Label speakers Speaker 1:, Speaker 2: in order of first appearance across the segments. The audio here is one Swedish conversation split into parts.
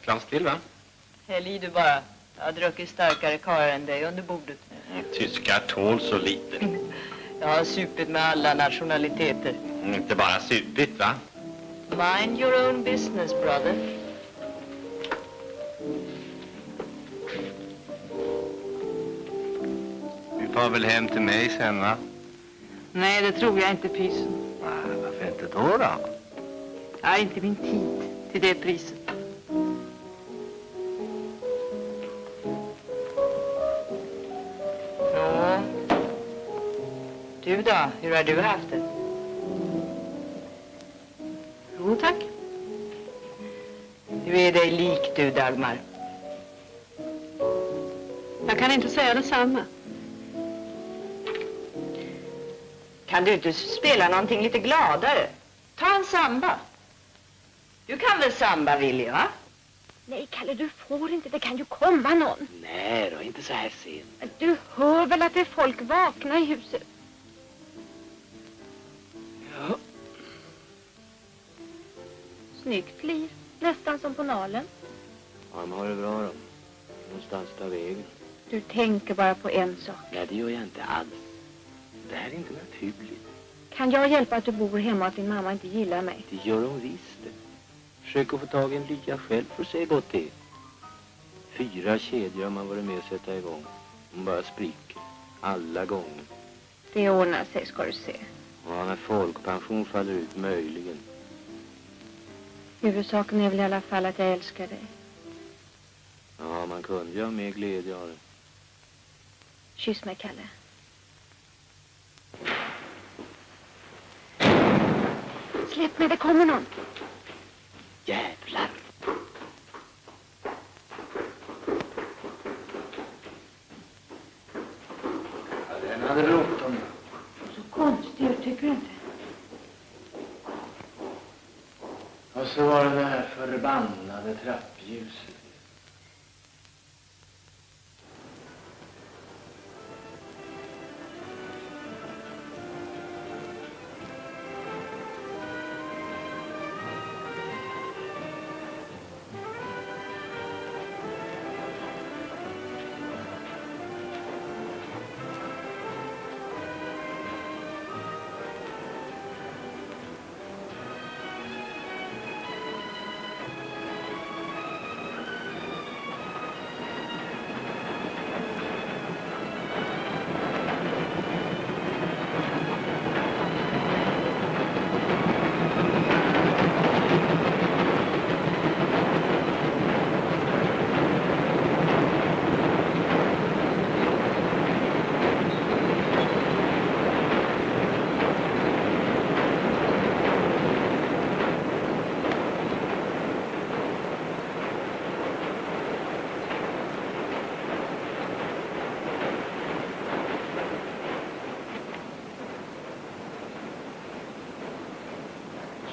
Speaker 1: glas till, va?
Speaker 2: Häll i du bara. Jag har druckit starkare karlar än dig under bordet.
Speaker 1: Tyskar tål så lite.
Speaker 2: Jag har supit med alla nationaliteter.
Speaker 1: Inte bara supit, va?
Speaker 2: Mind your own business, brother.
Speaker 1: Vi får väl hem till mig sen, va?
Speaker 2: Nej, det tror jag inte, pysen.
Speaker 1: Varför inte då?
Speaker 2: Jag har inte min tid till det priset. Ja. Du då? Hur har du haft det? Jo, tack. Du är dig lik, du, Dagmar. Jag kan inte säga detsamma. Kan du inte spela någonting lite gladare? Ta en samba. Du kan väl samba, Willy, va?
Speaker 3: Nej, Kalle, du får inte. Det kan ju komma någon.
Speaker 1: Nej då, inte så här sent.
Speaker 3: Du hör väl att det är folk vakna i huset?
Speaker 1: Ja.
Speaker 3: Snyggt liv. Nästan som på Nalen.
Speaker 1: Ja, de har det bra då. Någonstans ta vägen.
Speaker 3: Du tänker bara på en sak.
Speaker 1: Nej, det gör jag inte alls. Det här är inte naturligt.
Speaker 3: Kan jag hjälpa att du bor hemma och att din mamma inte gillar mig?
Speaker 1: Det gör hon visst. Försök att få tag i en lika själv för att se gott det. 4 kedjor har man varit med att sätta igång. De bara spricker. Alla gånger.
Speaker 3: Det ordnar sig, ska du se.
Speaker 1: Ja, när folkpension faller ut möjligen.
Speaker 3: Huvudsaken är väl i alla fall att jag älskar dig.
Speaker 1: Ja, man kunde ju ha mer glädje av det.
Speaker 3: Kyss mig, Kalle. Släpp mig, det kommer någon.
Speaker 1: Jävlar! Ja, den hade bråttom.
Speaker 3: Så konstigt, tycker du inte?
Speaker 1: Och så var det här förbannade trappljuset.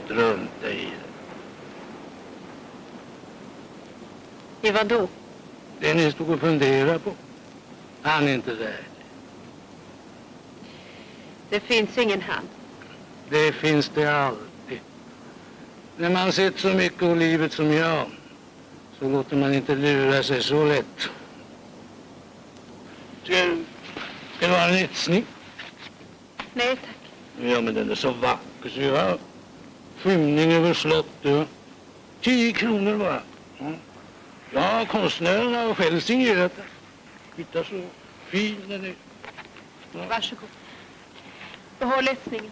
Speaker 1: Strunta i det.
Speaker 2: I vad då?
Speaker 1: Det ni stod och funderade på. Han är inte där.
Speaker 2: Det finns ingen han.
Speaker 1: Det finns det alltid. När man sett så mycket av livet som jag, så låter man inte lura sig så lätt. Ska det vara en etsning?
Speaker 2: Nej, tack.
Speaker 1: Ja, men den är så vacker så jag har skymning över slottet. 10 kronor bara. Mm. Ja, konstnären har själv signerat den. Titta så fin den är. Ja.
Speaker 2: Varsågod. Behåll etsningen.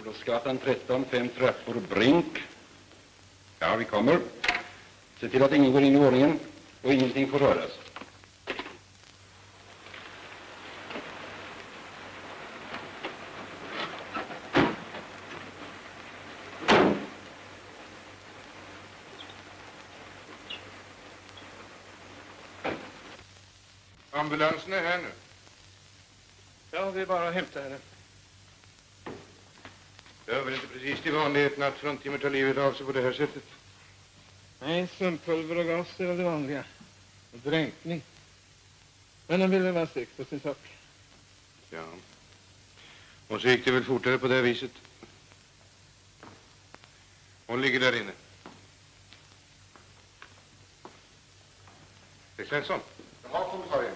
Speaker 4: Olofsgatan 13, 5 trappor, Brink. Ja, vi kommer. Se till att ingen går in i ordningen och ingenting får röras.
Speaker 5: Ambulansen är här nu.
Speaker 1: Ja, det är bara att hämta henne.
Speaker 5: Det hör väl inte precis till vanligheten att fruntimmer tar livet av sig på det här sättet.
Speaker 1: Nej, sumpulver och gas är väl det vanliga. Och dränkning. Men de vill väl vara sex på sin sak.
Speaker 5: Ja. Och så gick det väl fortare på det här viset. Hon ligger där inne. Det är Svensson.
Speaker 4: Jaha, kommissarien.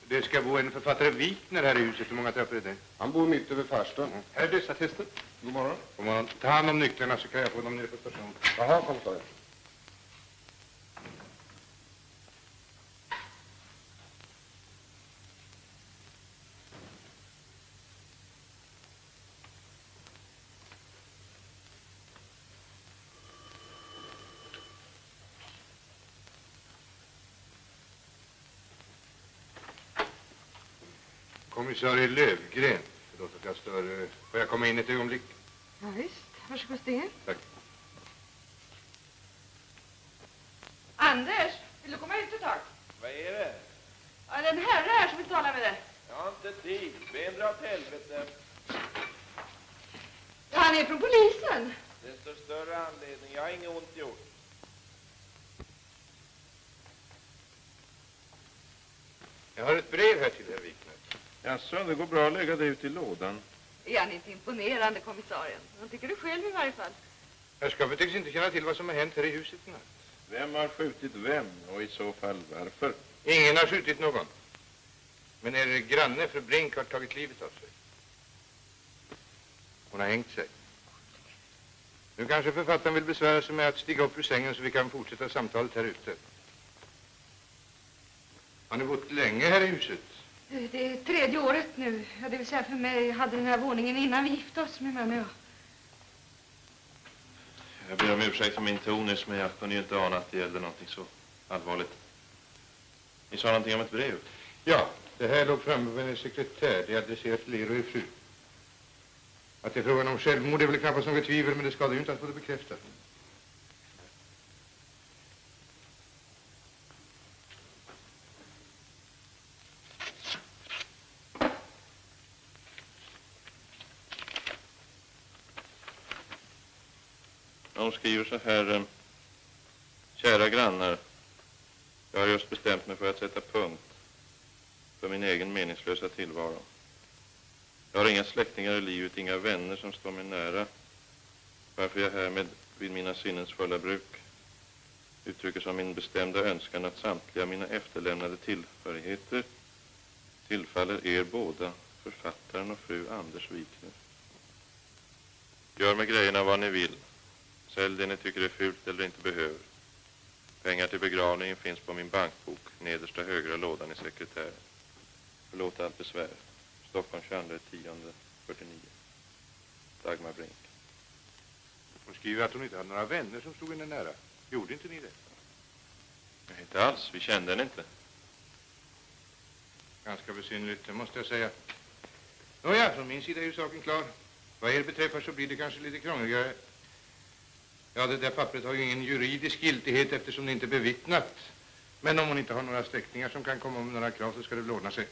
Speaker 5: Det ska bo en författare Wikner här i huset. Hur många trappor är det?
Speaker 4: Han bor mitt över farstun.
Speaker 5: Här är dödsattesten.
Speaker 4: God morgon.
Speaker 5: Om man tar hand om nycklarna så kan jag få dem nere på stationen.
Speaker 4: Jaha, kommissarien.
Speaker 5: Kommissarie Lövgren. Förlåt att jag stör. Får jag komma in ett ögonblick?
Speaker 2: Ja, visst. Varsågod, Sten.
Speaker 5: Tack.
Speaker 2: Anders, vill du komma ut ett tag?
Speaker 6: Vad är det?
Speaker 2: Ja, det är en herre här som vill tala med dig.
Speaker 6: Jag har inte tid. Be dra åt helvete.
Speaker 2: Ja, han är från polisen.
Speaker 6: Desto större anledning. Jag har inget ont gjort.
Speaker 5: Jag har ett brev här till herr Wikner.
Speaker 7: Jaså, det går bra att lägga det ut i lådan.
Speaker 2: Är han inte imponerande, kommissarien? Han tycker du själv i varje fall.
Speaker 5: Herrskapet tycks inte känna till vad som har hänt här i huset i natt.
Speaker 7: Vem har skjutit vem och i så fall varför?
Speaker 5: Ingen har skjutit någon. Men er granne, fru Brink, har tagit livet av sig. Hon har hängt sig. Nu kanske författaren vill besvära sig med att stiga upp ur sängen så vi kan fortsätta samtalet här ute. Har ni bott länge här i huset?
Speaker 2: Det är 3:e året nu. Ja, det vill säga för mig hade den här våningen innan vi gifte oss, min man och jag.
Speaker 7: Jag ber om ursäkt för min tonus, men jag kunde ju inte ana att det gällde någonting så allvarligt. Ni sa någonting om ett brev.
Speaker 5: Ja, det här låg framme på hennes sekretär. Det är adresserat till er och er fru. Att det är frågan om självmord är väl knappast något tvivel, men det skadar ju inte att få det bekräftat.
Speaker 7: De skriver så här: kära grannar, jag har just bestämt mig för att sätta punkt för min egen meningslösa tillvaro. Jag har inga släktingar i livet, inga vänner som står mig nära, varför jag härmed vid mina sinnens fulla bruk uttrycker som min bestämda önskan att samtliga mina efterlämnade tillhörigheter tillfaller er båda, författaren och fru Anders Wikner. Gör med grejerna vad ni vill. Sälj det ni tycker är fult eller inte behöver. Pengar till begravningen finns på min bankbok, nedersta högra lådan i sekretären. Förlåt allt besvär. Stockholm 22/10/49. Dagmar Brink.
Speaker 5: Hon skriver att hon inte hade några vänner som stod henne nära. Gjorde inte ni det?
Speaker 7: Nej, inte alls. Vi kände henne inte.
Speaker 5: Ganska besynnerligt, det måste jag säga. Nåja, från min sida är ju saken klar. Vad er beträffar så blir det kanske lite krångligare. Ja, det där pappret har ju ingen juridisk giltighet eftersom det inte är bevittnat. Men om hon inte har några släktingar som kan komma med några krav så ska det väl ordna sig.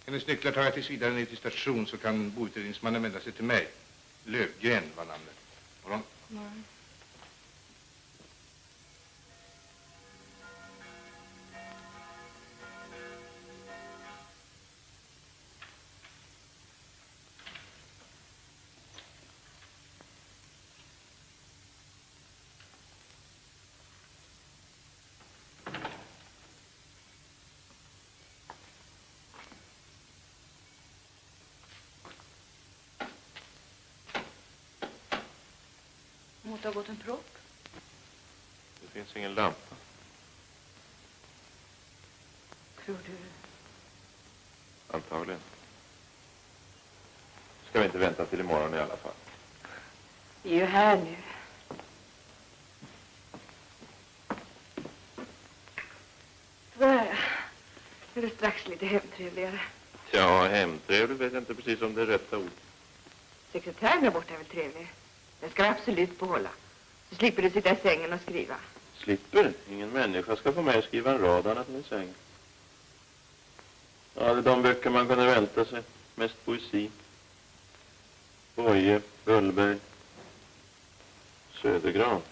Speaker 5: Hennes nycklar tar jag tills vidare ner till station så kan boutredningsmannen vända sig till mig. Lövgren var namnet. Morgon.
Speaker 2: Nej. Det måste ha gått en propp.
Speaker 7: Det finns ingen lampa.
Speaker 2: Tror du?
Speaker 7: Antagligen. Ska vi inte vänta till imorgon i alla fall?
Speaker 2: Vi är ju här nu. Där. Nu är det strax lite hemtrevligare.
Speaker 7: Ja, hemtrevligt vet jag inte precis om det är rätta ord.
Speaker 2: Sekretären där borta är väl trevlig. Den ska du absolut behålla. Så slipper du sitta i sängen och skriva.
Speaker 7: Slipper? Ingen människa ska få mig att skriva en rad annat än i säng. Ja, det är de böcker man kunde vänta sig. Mest poesi. Boye, Ullberg, Södergran.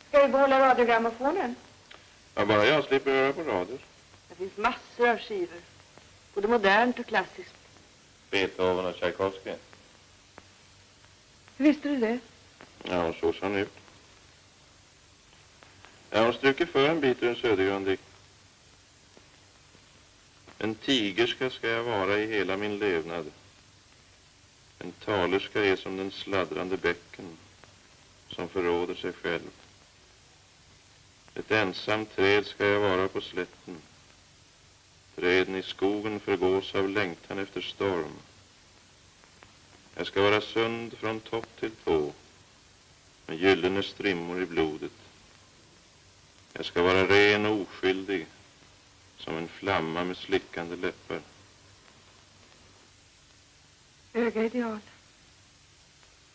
Speaker 2: Ska du behålla radiogrammofonen?
Speaker 7: Ja, bara jag slipper höra på radio.
Speaker 2: Det finns massor av skivor. Både modernt och klassiskt.
Speaker 7: Beethoven och Tchaikovsky.
Speaker 2: Hur visste du det?
Speaker 7: Ja, så ser han ut. Jag har strukit för en bit ur en Södergran-dikt. En tigerska ska jag vara i hela min levnad. En talerska är som den sladdrande bäcken som förråder sig själv. Ett ensamt träd ska jag vara på slätten. Träden i skogen förgås av längtan efter storm. Jag ska vara sund från topp till tå, med gyllene strimmor i blodet. Jag ska vara ren och oskyldig, som en flamma med slickande läppar.
Speaker 2: Höga ideal.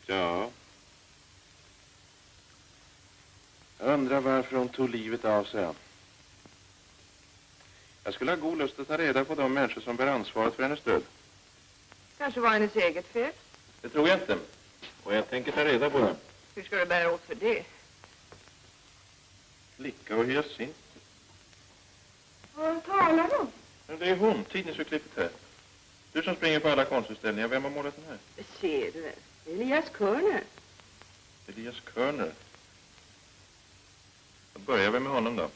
Speaker 7: Ja. Jag undrar varför hon tog livet av sig. Jag skulle ha god lust att ta reda på de människor som bär ansvaret för hennes död.
Speaker 2: Kanske var hennes eget fel.
Speaker 7: Det tror jag inte. Och jag tänker ta reda på det.
Speaker 2: Hur ska du bära åt för det?
Speaker 7: Flicka och hyacint.
Speaker 2: Vad talar du om?
Speaker 7: Men det är hon, tidningsurklippet här. Du som springer på alla konstutställningar. Vem har målat den här?
Speaker 2: Det ser du väl. Elias Körner.
Speaker 7: Elias Körner. Då börjar vi med honom då.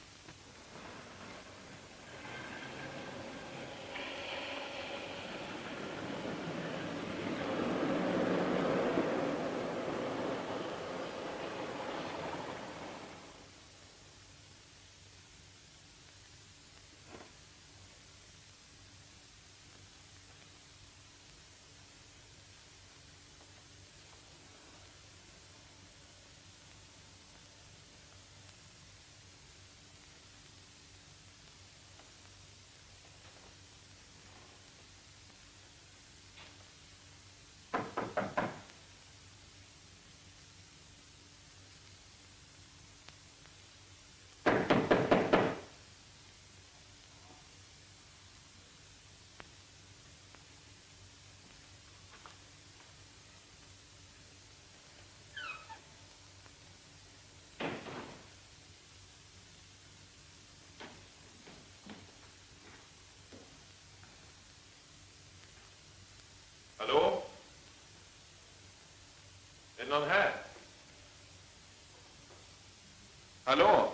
Speaker 7: Hallå? Är det någon här? Hallå?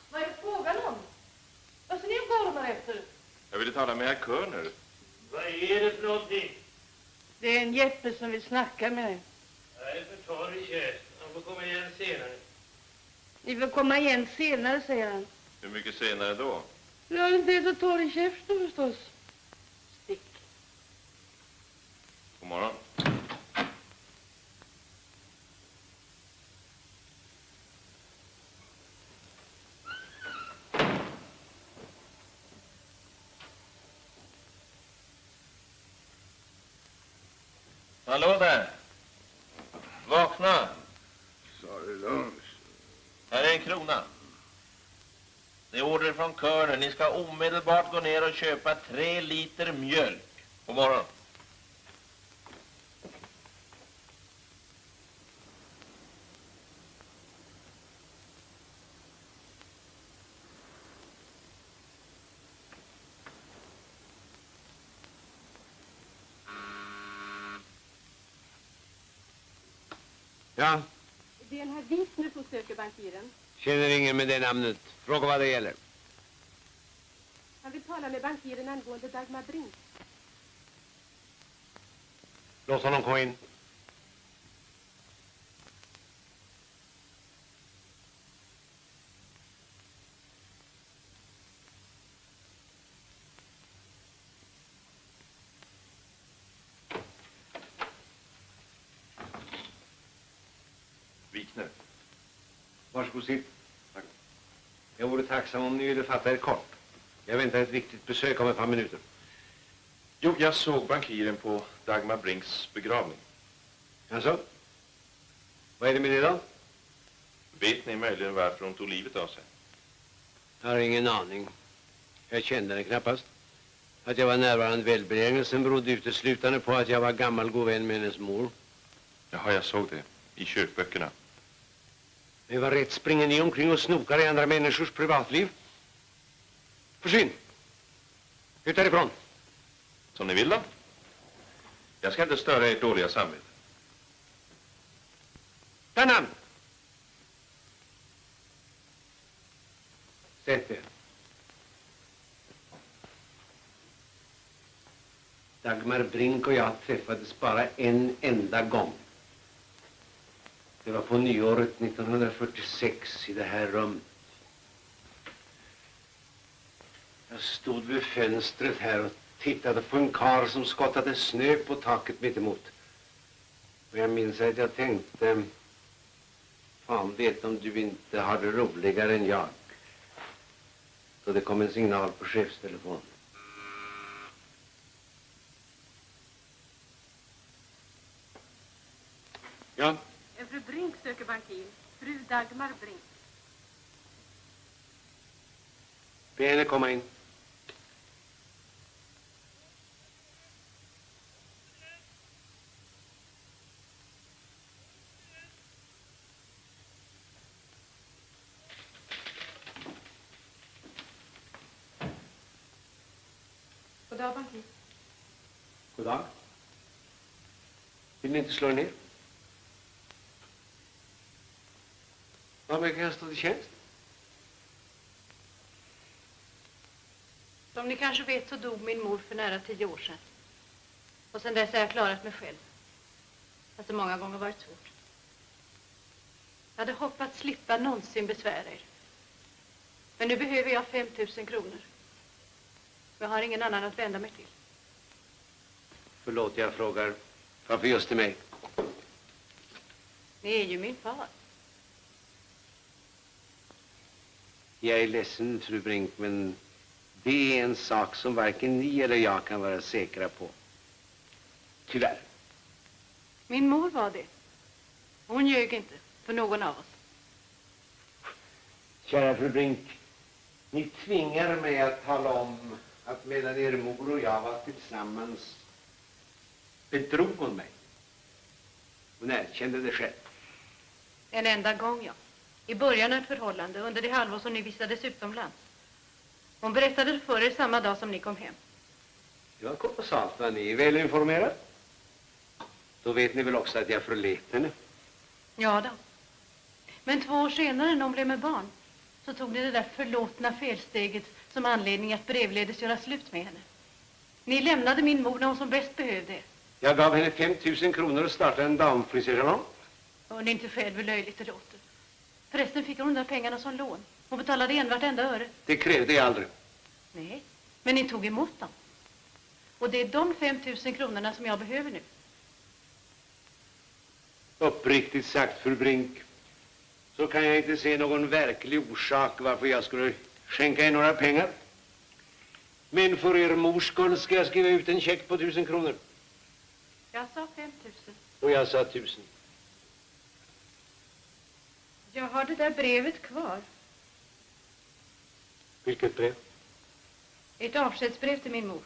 Speaker 8: Vad är det frågan om? Vad ser ni gormar efter?
Speaker 7: Jag ville tala med herr Körner.
Speaker 1: Vad är det för någonting?
Speaker 8: Det är en Jeppe som vill snacka med dig.
Speaker 1: Jag är för torr i käften. Han får komma igen senare.
Speaker 8: Ni får komma igen senare, säger han.
Speaker 7: Hur mycket senare då?
Speaker 8: Jag är inte så torr i käften förstås. Stick.
Speaker 7: God morgon. Hallå där. Vakna.
Speaker 1: Sa det lugnt.
Speaker 7: Här är en krona. Det är order från Körner. Ni ska omedelbart gå ner och köpa 3 liter mjölk. God morgon.
Speaker 9: Ja,
Speaker 3: Det är den här Wiesner som söker bankiren.
Speaker 9: känner ingen med det namnet. Fråga vad det gäller.
Speaker 3: Han vill tala med bankiren angående Dagmar Brink.
Speaker 9: Låt honom komma in. Varsågod, sitt. Tack. Jag vore tacksam om ni ville fatta er kort. Jag väntar ett viktigt besök om ett par minuter.
Speaker 7: Jo, jag såg bankiren på Dagmar Brinks begravning.
Speaker 9: Alltså? Vad är det med det då?
Speaker 7: Vet ni möjligen varför hon tog livet av sig?
Speaker 9: Jag har ingen aning. Jag kände henne knappast. Att jag var närvarande vid eldbelägelsen berodde uteslutande på att jag var gammal god vän med hennes mor.
Speaker 7: Jaha, jag såg det. I kyrkböckerna.
Speaker 9: Men vad rätt springer ni omkring och snokar i andra människors privatliv? Försvinn! Ut därifrån!
Speaker 7: Som ni vill då. Jag ska inte störa ert dåliga samvete.
Speaker 9: Ta namn! Sätt er. Dagmar Brink och jag träffades bara en enda gång. Det var på nyåret 1946 i det här rummet. Jag stod vid fönstret här och tittade på en karl som skottade snö på taket mitt emot. Och jag minns att jag tänkte, fan vet om du inte har det roligare än jag. Så det kom en signal på chefstelefon. Ja?
Speaker 3: Fru Brink söker bankir. Fru Dagmar Brink.
Speaker 9: Be henne komma in.
Speaker 3: Goddag bankir.
Speaker 9: God dag. Vill ni inte slå er ner? Vad kan jag stå till tjänst?
Speaker 8: Som ni kanske vet så dog min mor för nära 10 år sedan. Och sen dess har jag klarat mig själv. Fast det många gånger varit svårt. Jag hade hoppats slippa någonsin besvära er. Men nu behöver jag 5 000 kronor. Jag har ingen annan att vända mig till.
Speaker 9: Förlåt, jag frågar. Varför just till mig?
Speaker 8: Ni är ju min far.
Speaker 9: Jag är ledsen, fru Brink, men det är en sak som varken ni eller jag kan vara säkra på. Tyvärr.
Speaker 8: Min mor var det. Hon ljög inte för någon av oss.
Speaker 9: Kära fru Brink, ni tvingar mig att tala om att medan er mor och jag var tillsammans bedrog hon mig. Hon erkände det själv.
Speaker 8: En enda gång, ja. I början av ett förhållande, under det halvår som ni vistades utomlands. Hon berättade det för er samma dag som ni kom hem.
Speaker 9: Det var kolossalt, vad ni är väl informerad. Då vet ni väl också att jag förlät henne.
Speaker 8: Ja då. Men 2 år senare, när hon blev med barn, så tog ni det där förlåtna felsteget som anledning att brevledes göra slut med henne. Ni lämnade min mor när hon som bäst behövde er.
Speaker 9: Jag gav henne 5 000 kronor och startade en damfrisörsalong.
Speaker 8: Hör ni inte själv hur löjligt det låter? Förresten fick hon de där pengarna som lån. Hon betalade en vartenda öre.
Speaker 9: Det krävde jag aldrig.
Speaker 8: Nej, men ni tog emot dem. Och det är de 5 000 kronorna som jag behöver nu.
Speaker 9: Uppriktigt sagt, fru Brink, så kan jag inte se någon verklig orsak varför jag skulle skänka er några pengar. Men för er mors skull ska jag skriva ut en check på 1 000 kronor.
Speaker 8: Jag sa 5 000.
Speaker 9: Och jag sa 1 000.
Speaker 8: Jag har det där brevet kvar.
Speaker 9: Vilket brev?
Speaker 8: Ett avskedsbrev till min mor.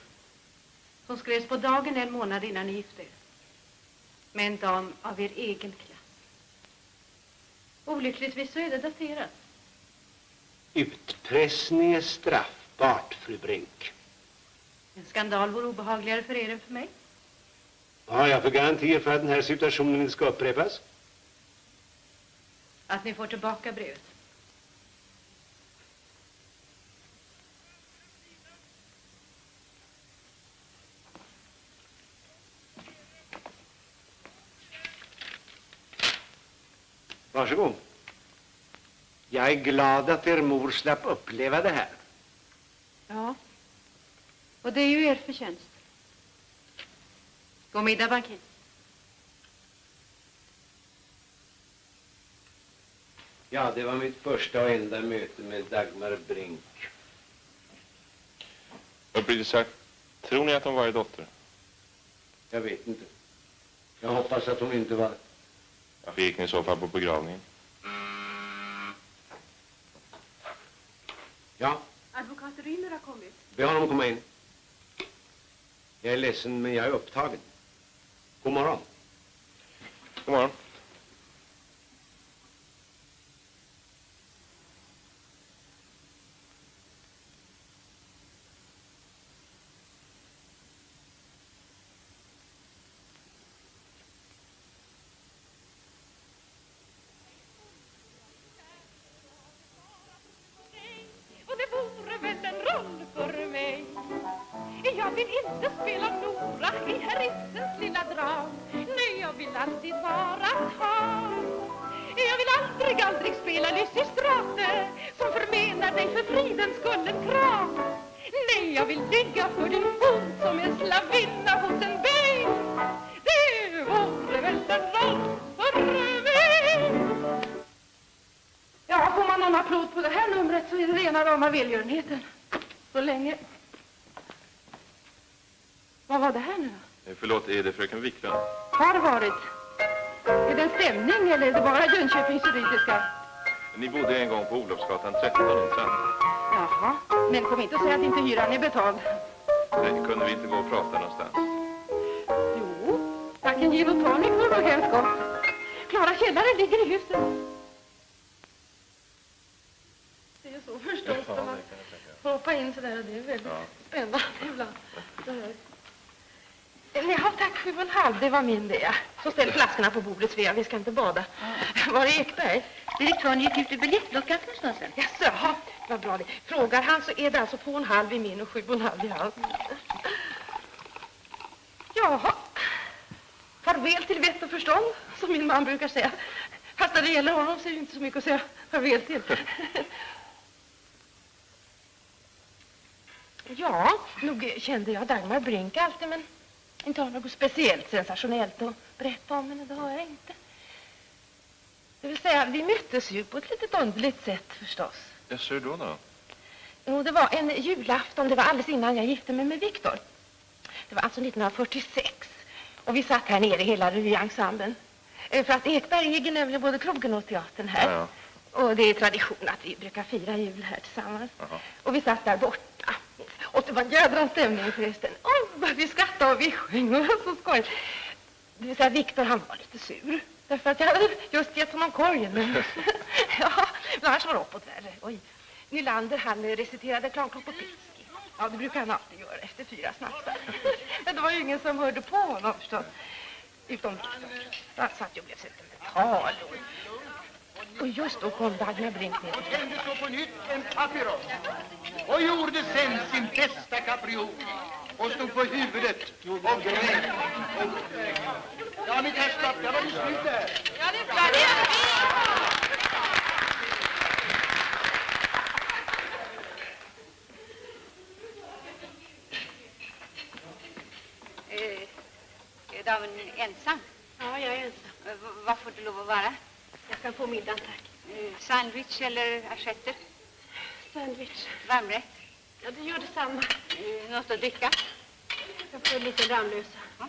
Speaker 8: Som skrevs på dagen 1 månad innan ni gifte er. Med en dam av er egen klass. Olyckligtvis så är det daterat.
Speaker 9: Utpressning är straffbart, fru Brink.
Speaker 8: En skandal vore obehagligare för er än för mig.
Speaker 9: Vad har jag för garantier för att den här situationen inte ska upprepas?
Speaker 8: Att ni får tillbaka brevet.
Speaker 9: Varsågod. Jag är glad att er mor slapp uppleva det här.
Speaker 8: Ja. Och det är ju er förtjänst. God middag, bankir.
Speaker 9: Ja, det var mitt första och enda möte med Dagmar Brink.
Speaker 7: Uppriktigt sagt, tror ni att hon var er dotter?
Speaker 9: Jag vet inte. Jag hoppas att hon inte var...
Speaker 7: Varför gick ni i så fall på begravningen?
Speaker 9: Ja,
Speaker 3: Advokat Rymer har kommit.
Speaker 9: be honom komma in. Jag är ledsen, men jag är upptagen. God morgon.
Speaker 7: God morgon.
Speaker 10: Och det vore väl en roll för mig. Jag vill inte spela Nora i herr Ibsens lilla drag. Nej, jag vill alltid vara Karl. Jag vill aldrig spela Lysistrate som förmenar dig för fridens skull en kram. Nej, jag vill ligga för din fot som en slavinna hos en bej. Det vore väl en roll för mig.
Speaker 8: Ja, får man någon applåd på det här numret så är det rena rama välgörenheten. Så länge. Vad var det här nu då?
Speaker 7: Förlåt, är det fröken Wiklund?
Speaker 8: Har varit. Är det en stämning eller är det bara Jönköpings juridiska?
Speaker 7: Ni bodde en gång på Olofsgatan 13, inte sant?
Speaker 8: Jaha, men kom inte och säga att inte hyran är betald.
Speaker 7: Nej, kunde vi inte gå och prata någonstans?
Speaker 8: Jo, tacken gin och tonic får nog helst gott. Klara källare ligger i huset. Det är så förstås när man får hoppa in sådär och det är väldigt spännande ibland. Ja, tack 7,5, det var min det. Så ställ flaskorna på bordet, Svea, vi ska inte bada. Var är Ekberg?
Speaker 10: Direktören gick ut i biljettluckan för en stund sedan.
Speaker 8: Jaså, vad bra det. Frågar han så är det alltså 2,5 i min och 7,5 i hans. Jaha, farväl till vett och förstånd, som min man brukar säga. Fast när det gäller honom så är det inte så mycket att säga farväl till. Ja, nog kände jag Dagmar Brink alltid, men inte har något speciellt sensationellt att berätta om henne, det har jag inte. Det vill säga, vi möttes ju på ett litet underligt sätt förstås.
Speaker 7: Jag ser då.
Speaker 8: Jo, det var en julafton, det var alldeles innan jag gifte mig med Viktor. Det var alltså 1946. Och vi satt här nere hela revyensemblen. För att Ekberg äger nämligen både krogen och teatern här.
Speaker 7: Ja.
Speaker 8: Och det är tradition att vi brukar fira jul här tillsammans.
Speaker 7: Jaha.
Speaker 8: Och vi satt där borta. Och det var jädra stämning förresten. Vad vi skrattade och vi sjöng och så skoj. Det vill säga, Viktor han var lite sur. Därför att jag hade just gett honom korgen. Men ja, men annars var det uppåt värre. Oj. Nylander han reciterade Klarklopopinski. Ja, det brukar han alltid göra efter 4 snapsar. Men det var ju ingen som hörde på honom förstås. Utom Viktor. Han satt ju och blev sentimental. Och just då kom Dagmar Brink ner.
Speaker 1: Tände så på nytt en papyrus och gjorde sen sin bästa kapriol och stod på huvudet och grät. Ja, mitt herrskap, jag var ju slut där.
Speaker 10: Ja, det är bra. Det är
Speaker 2: Är damen ensam?
Speaker 8: Ja, jag är ensam.
Speaker 2: Vad får du lov att vara?
Speaker 8: Jag kan få middagen, tack.
Speaker 2: Sandwich eller assietter?
Speaker 8: Sandwich.
Speaker 2: Varmrätt?
Speaker 8: Ja, det gör detsamma.
Speaker 2: Något att dricka?
Speaker 8: Jag får lite Ramlösa.
Speaker 2: Ja.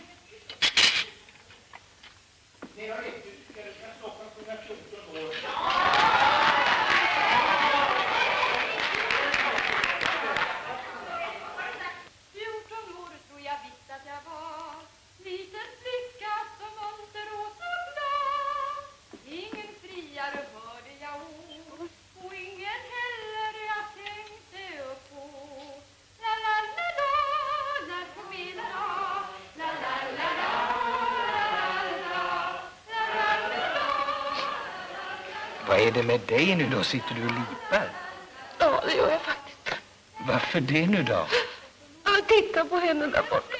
Speaker 11: Vad är det med dig nu då? Sitter du och lipar?
Speaker 8: Ja, det gör jag faktiskt.
Speaker 11: Varför det nu då?
Speaker 8: Jag tittar på henne där borta.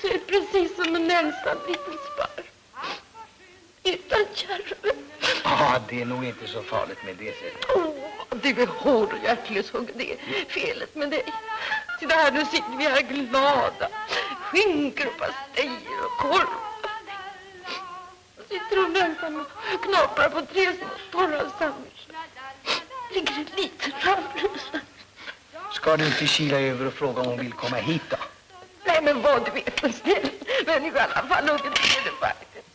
Speaker 8: Så är det precis som en ensam liten sparv. Utan kärve.
Speaker 11: Ja, det är nog inte så farligt med det sättet.
Speaker 8: Du är hård och hjärtlös, hugg. Det är felet med dig. Titta här, nu sitter vi här glada. Skinkor och pastejer och korv. Och sitter
Speaker 10: sitter och väntar och knaprar på 3 torra sandwich. Ligger en liten ramplösa.
Speaker 11: Ska du inte kila över och fråga om hon vill komma hit då?
Speaker 10: Nej, men vad du vet, en snäll människa i alla fall. Och det faktiskt.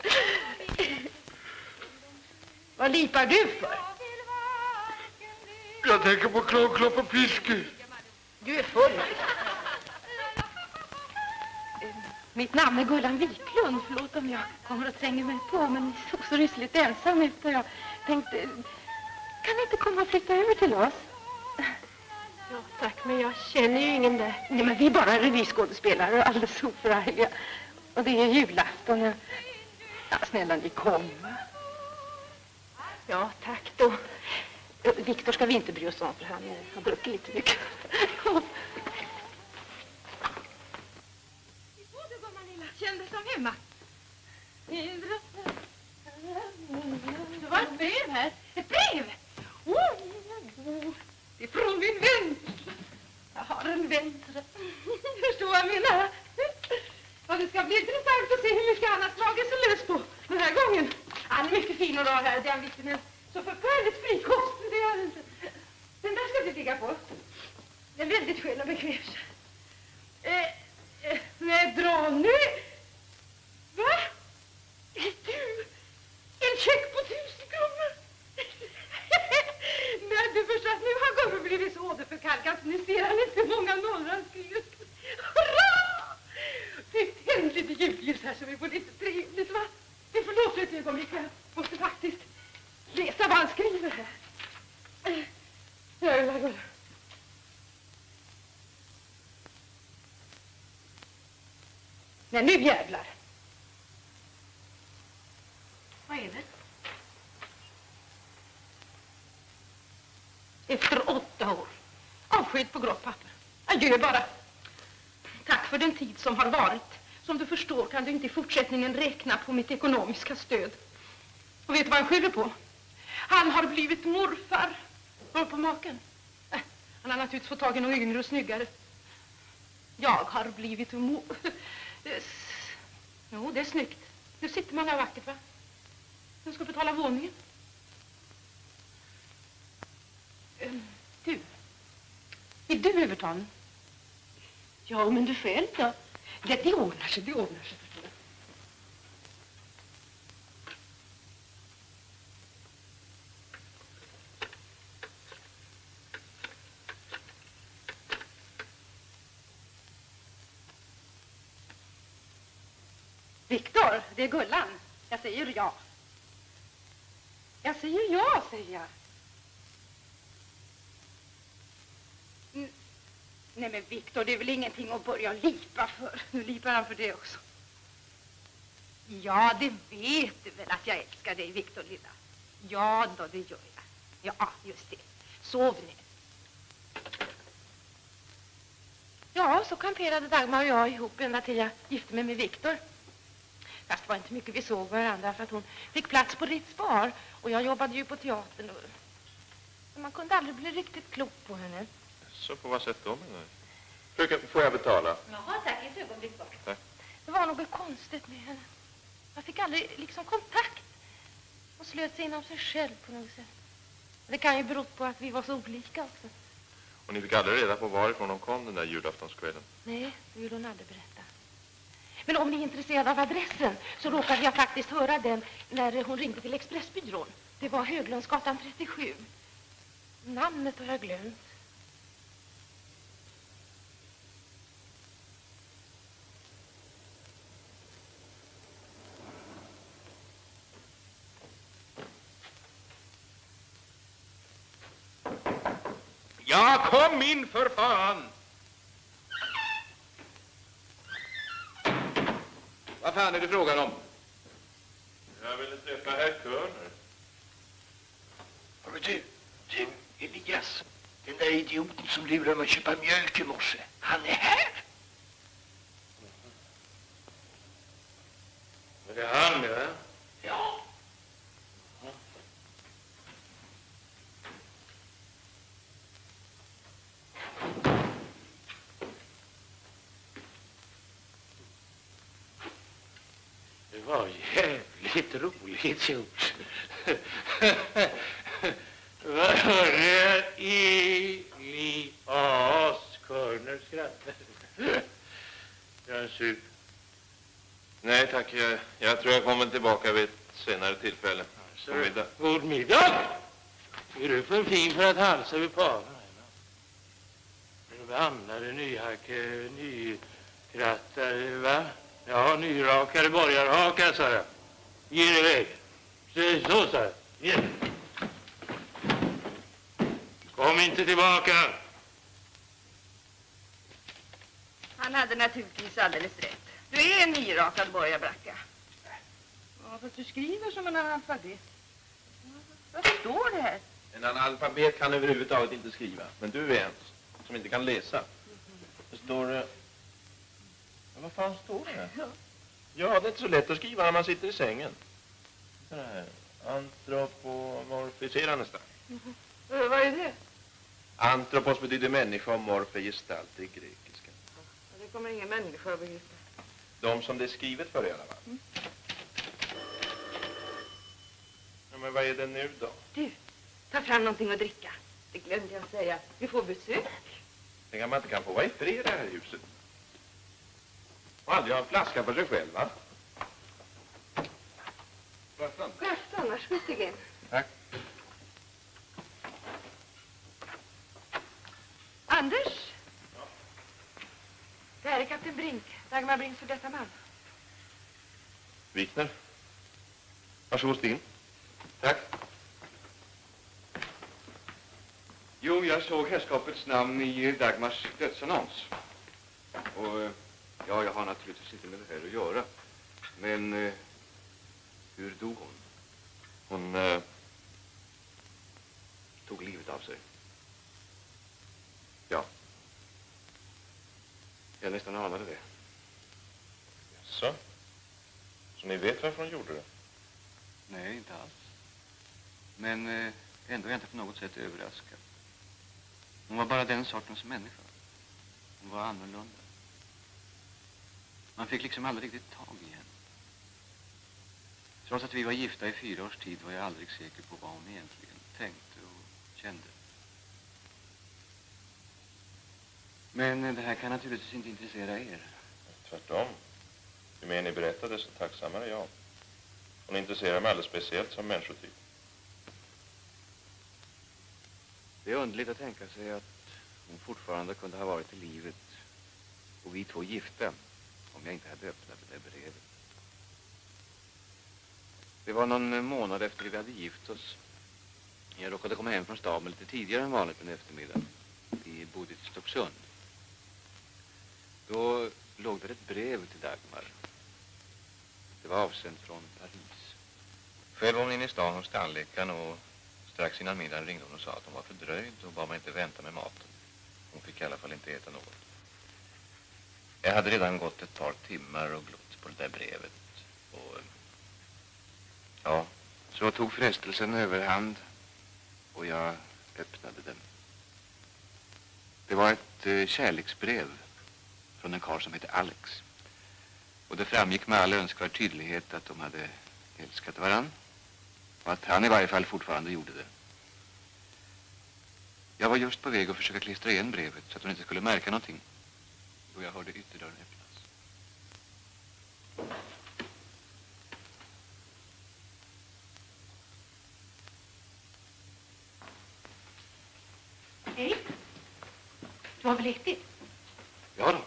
Speaker 8: Vad lipar du för?
Speaker 1: Jag tänker på klockan på fiske.
Speaker 8: Du är full. Mitt namn är Gullan Wiklund. Förlåt om jag kommer att tränga mig på, men ni såg så rysligt ensam efter. Jag tänkte, kan ni inte komma och flytta över till oss?
Speaker 3: Ja, tack, men jag känner ju ingen där.
Speaker 8: Nej, men vi är bara revyskådespelare och alldeles oförargliga. Och det är julafton. Ja, snälla, ni kommer.
Speaker 3: Ja, tack då.
Speaker 8: Viktor ska vi inte bry oss om, för han har druckit lite mycket.
Speaker 10: Kände som hemma.
Speaker 8: Det var ett brev här.
Speaker 10: Ett brev? Det är från min vän. Jag har en vän. Förstår vad jag menar? Ja, det ska bli intressant att se hur mycket han har slagit sig lös på den här gången. Han är mycket fin och rar här, den vikten, men så förfärligt frikostig, det är han inte. Den där ska vi ligga på. Den är väldigt skön och bekväm. Nej, dra nu. Va? Du, en check på 1000 kronor. Nej, du förstår att nu har gubben blivit så åderförkalkad så nu ser han inte många nollor han skriver. Hurra! Det är tändligt i julljus här så vi får lite trevligt, va? Vi förlåter ett ögonblick, jag måste faktiskt läsa vad han skriver här. Jävlar, gullan. Nej, nu jävlar.
Speaker 8: Vad är det?
Speaker 10: Efter 8 år. Avsked på grått papper. Adjö bara. Tack för den tid som har varit. Som du förstår kan du inte i fortsättningen räkna på mitt ekonomiska stöd. Och vet du vad han skyller på? Han har blivit morfar. Var på maken? Han har naturligtvis fått tag i någon yngre och snyggare. Jag har blivit Jo, det är snyggt. Nu sitter man här vackert, va? Nu ska betala våningen. Du. Vill du överta den? Ja, men du själv då? Det ordnar sig, det ordnar sig. Viktor, det är Gullan. Jag säger ja. Jag säger ja, säger jag. Nej, men Viktor, det är väl ingenting att börja lipa för. Nu lipar han för det också. Ja, det vet du väl att jag älskar dig, Viktor, lilla. Ja då, det gör jag. Ja, just det. Sov nu. Ja, så kamperade Dagmar och jag ihop ända till jag gifte mig med Viktor. Fast det var inte mycket vi såg varandra för att hon fick plats på Ritz bar och jag jobbade ju på teatern. Och man kunde aldrig bli riktigt klok på henne.
Speaker 7: Så på vad sätt då, menar du? Fröken, får jag betala?
Speaker 8: Jaha, tack. Ett ögonblick bort.
Speaker 7: Tack.
Speaker 8: Det var något konstigt med henne. Man fick aldrig liksom kontakt. Hon slöt sig inom sig själv på något sätt. Det kan ju bero på att vi var så olika också.
Speaker 7: Och ni fick aldrig reda på varifrån de kom den där julaftonskvällen?
Speaker 8: Nej, det vill hon aldrig berätta. Men om ni är intresserade av adressen så råkade jag faktiskt höra den när hon ringde till Expressbyrån. Det var Höglundsgatan 37. Namnet har jag glömt.
Speaker 5: Ja, kom in för fan! Vad fan är det frågan om?
Speaker 7: Jag ville träffa herr Körner.
Speaker 11: Hörru du, Elias, den där idioten som lurade mig att köpa mjölk i morse, han är här.
Speaker 5: Är det han, ja?
Speaker 11: Ja.
Speaker 5: Det var jävligt.
Speaker 11: Vilket roligt gjort.
Speaker 1: Vad hörde Elias Körner skratta? Jag sug.
Speaker 7: Nej tack, jag tror jag kommer tillbaka vid ett senare tillfälle. God middag.
Speaker 1: God middag! Är du för fin för att halsa vid paven? Du behandlade nyhacke, nykrattare, va? Ja, nyrakade borgarhaka, sa jag. Ge det iväg. Så, sa jag. Ge. Kom inte tillbaka.
Speaker 2: Han hade naturligtvis alldeles rätt. Du är en nyrakad borgarbracka. Ja, fast du skriver som en analfabet. Vad står det här?
Speaker 7: En analfabet kan överhuvudtaget inte skriva. Men du är en som inte kan läsa. Det står... Ja, vad fan står det här? Ja, det är inte så lätt att skriva när man sitter i sängen. Så här. Antropomorfisera nästan.
Speaker 2: Vad är det?
Speaker 7: Antropos betyder människa och morfe gestalt i grekiska.
Speaker 2: Ja, det kommer ingen människa att begripa.
Speaker 7: De som det är skrivet för i alla fall. Ja, men vad är det nu då?
Speaker 2: Du, ta fram någonting att dricka. Det glömde jag säga. Vi får besök.
Speaker 7: Tänk att man inte kan få vara i fred i det här huset. Och aldrig ha en flaska för sig själv, va? Varsågod.
Speaker 2: Annars visst.
Speaker 7: Tack.
Speaker 2: Anders? Ja. Det här är kapten Brink. Dagmar Brinks för detta man.
Speaker 7: Wikner. Varsågod, Stig. Tack.
Speaker 4: Jo, jag såg herrskapets namn i Dagmars dödsannons. Och ja, jag har naturligtvis inte med det här att göra. Men hur dog hon?
Speaker 7: Hon
Speaker 4: Tog livet av sig.
Speaker 7: Ja.
Speaker 4: Jag nästan anade det.
Speaker 7: Så ni vet varför hon gjorde det?
Speaker 4: Nej, inte alls. Men ändå är jag inte på något sätt överraskad. Hon var bara den sortens människa. Hon var annorlunda. Man fick liksom aldrig riktigt tag i henne. Trots att vi var gifta i 4 års tid var jag aldrig säker på vad hon egentligen tänkte och kände. Men det här kan naturligtvis inte intressera er.
Speaker 7: Tvärtom. Ju mer ni berättade, desto tacksammare är jag. Hon intresserar mig alldeles speciellt som människotyp.
Speaker 4: Det är underligt att tänka sig att hon fortfarande kunde ha varit i livet och vi två gifta om jag inte hade öppnat det där brevet. Det var någon månad efter vi hade gift oss. Jag råkade komma hem från staden lite tidigare än vanligt en eftermiddag. Vi bodde i Stocksund. Då låg det ett brev till Dagmar. Det var avsänt från Paris.
Speaker 7: Själv var hon inne i stan hos tandläkaren och strax innan middagen ringde hon och sa att hon var fördröjd och bad mig inte vänta med maten. Hon fick i alla fall inte äta något. Jag hade redan gått ett par timmar och glott på det där brevet. Och
Speaker 4: ja, så tog frestelsen överhand och jag öppnade den. Det var ett kärleksbrev från en karl som heter Alex. Och det framgick med all önskvärd tydlighet att de hade älskat varann. Och att han i varje fall fortfarande gjorde det. Jag var just på väg att försöka klistra igen brevet så att hon inte skulle märka någonting. Då jag hörde ytterdörren öppnas.
Speaker 8: Hej. Du har väl ätit?
Speaker 4: Ja då.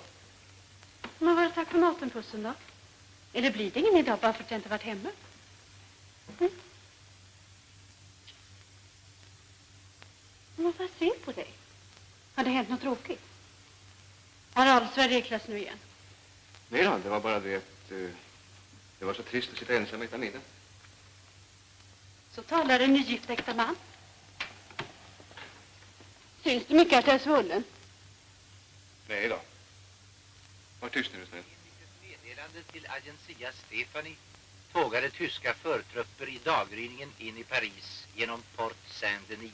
Speaker 8: Men vad tack för maten, pussen då? Eller blir det ingen idag bara för att jag inte varit hemma? Mm. Men vad ser på dig? Har det hänt något tråkigt? Har Adelsvärd räklas nu igen?
Speaker 4: Nej då, det var bara det att det var så trist att sitta ensam utan middag.
Speaker 8: Så talar en nygift äkta man. Syns det mycket att jag är svullen?
Speaker 4: Nej då. Var tyst nu, snäll.
Speaker 11: Enligt ett meddelande till Agencia Stefani tågade tyska förtrupper i daggryningen in i Paris genom Port Saint-Denis.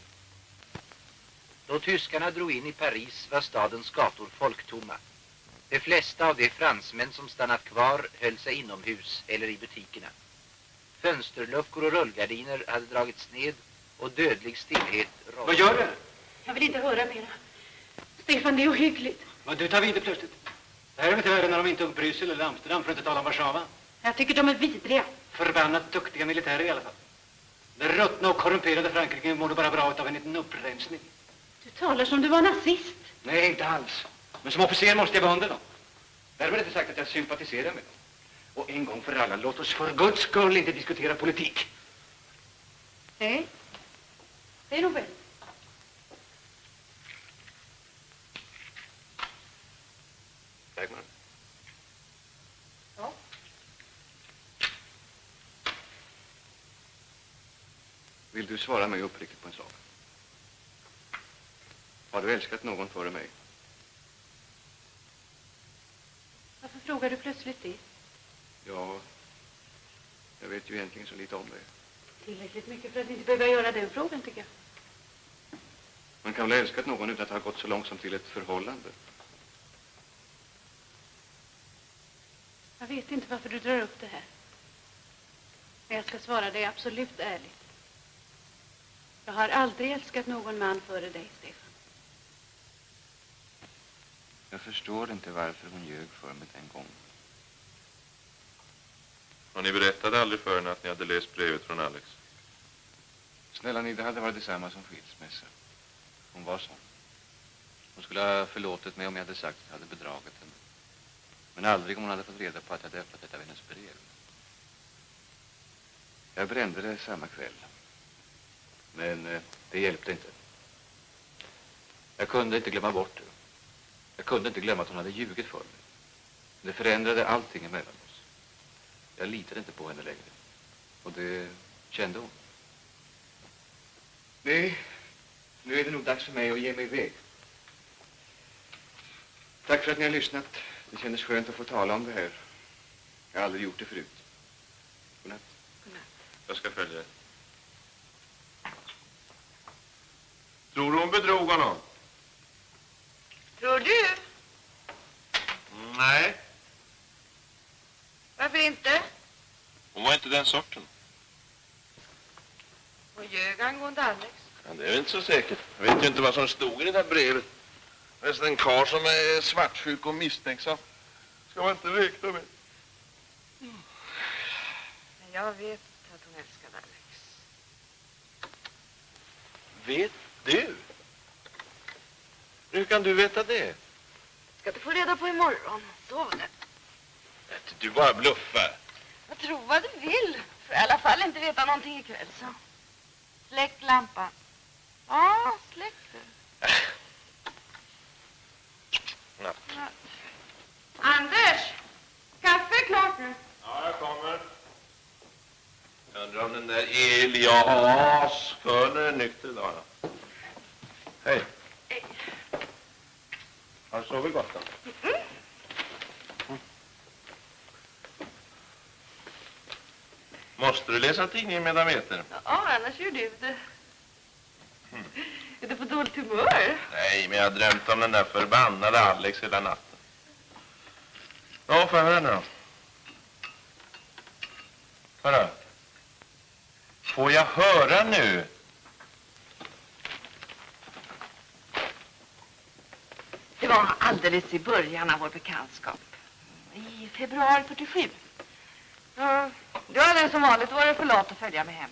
Speaker 11: Då tyskarna drog in i Paris var stadens gator folktomma. De flesta av de fransmän som stannat kvar höll sig inomhus eller i butikerna. Fönsterluckor och rullgardiner hade dragits ned och dödlig stillhet rådde.
Speaker 12: Vad gör du?
Speaker 8: Jag vill inte höra mera. Stefan, det är ohyggligt.
Speaker 12: Vad du tar vid plötsligt. Det här är inte värre när de inte tog Bryssel eller Amsterdam, för att inte tala om Warszawa.
Speaker 8: Jag tycker de är vidriga.
Speaker 12: Förbannat duktiga militärer i alla fall. Det ruttna och korrumperade Frankrike mår bara bra av en liten upprensning.
Speaker 8: Du talar som du var nazist.
Speaker 12: Nej, inte alls. Men som officer måste jag beundra dem. Därmed inte sagt att jag sympatiserar med dem. Och en gång för alla, låt oss för Guds skull inte diskutera politik.
Speaker 8: Nej, det är nog väl.
Speaker 4: Dagmar.
Speaker 8: Ja.
Speaker 4: Vill du svara mig uppriktigt på en sak? Har du älskat någon före mig?
Speaker 8: Varför frågar du plötsligt det?
Speaker 4: Ja, jag vet ju egentligen så lite om det.
Speaker 8: Tillräckligt mycket för att inte behöva göra den frågan, tycker jag.
Speaker 4: Man kan väl ha älskat någon utan att ha gått så långt som till ett förhållande.
Speaker 8: Jag vet inte varför du drar upp det här. Men jag ska svara dig absolut ärligt. Jag har aldrig älskat någon man före dig, Stefan.
Speaker 4: Jag förstår inte varför hon ljög för mig den gången.
Speaker 7: Och ni berättade aldrig för henne att ni hade läst brevet från Alex?
Speaker 4: Snälla ni, det hade varit detsamma som skilsmässa. Hon var sån. Hon skulle ha förlåtit mig om jag hade sagt att jag hade bedragit henne. Men aldrig om hon hade fått reda på att jag hade öppnat ett av hennes brev. Jag brände det samma kväll. Men det hjälpte inte. Jag kunde inte glömma bort det. Jag kunde inte glömma att hon hade ljugit för mig. Det förändrade allting emellan oss. Jag litade inte på henne längre. Och det kände hon. Nej, nu är det nog dags för mig att ge mig iväg. Tack för att ni har lyssnat. Det kändes skönt att få tala om det här. Jag har aldrig gjort det förut. Godnatt.
Speaker 8: Godnatt.
Speaker 7: Jag ska följa dig. Tror du hon bedrog honom?
Speaker 2: Tror du?
Speaker 7: Nej,
Speaker 2: Varför inte?
Speaker 7: hon var inte den sorten.
Speaker 2: Hon ljög angående Alex.
Speaker 7: Ja, det är väl inte så säkert. Jag vet ju inte vad som stod i det där brevet. Nästan en karl som är svartsjuk och misstänksam. Ska man inte räkna med.
Speaker 2: Men jag vet att hon älskade Alex.
Speaker 7: Vet du? Hur kan du veta det?
Speaker 2: Ska du få reda på imorgon. Sov det.
Speaker 7: Du bara bluffar.
Speaker 2: Jag tror vad du vill. För i alla fall inte veta någonting ikväll så. Släck lampan. Ja, släck du.
Speaker 7: Natt.
Speaker 2: Anders! Kaffe är klart nu.
Speaker 7: Ja, jag kommer. Jag undrar om den där Elias Förner är nykter idag då. Hej. Har du sovit gott då? Måste du läsa tidningen medan äter?
Speaker 2: Ja, annars gör du det. Är du på dåligt humör?
Speaker 7: Nej, men jag har drömt om den där förbannade Alex hela natten. Ja, får jag höra nu då? Hörru. Får jag höra nu?
Speaker 2: Det var alldeles i början av vår bekantskap. I februari 47. Ja, du hade som vanligt varit för lat att följa mig hem.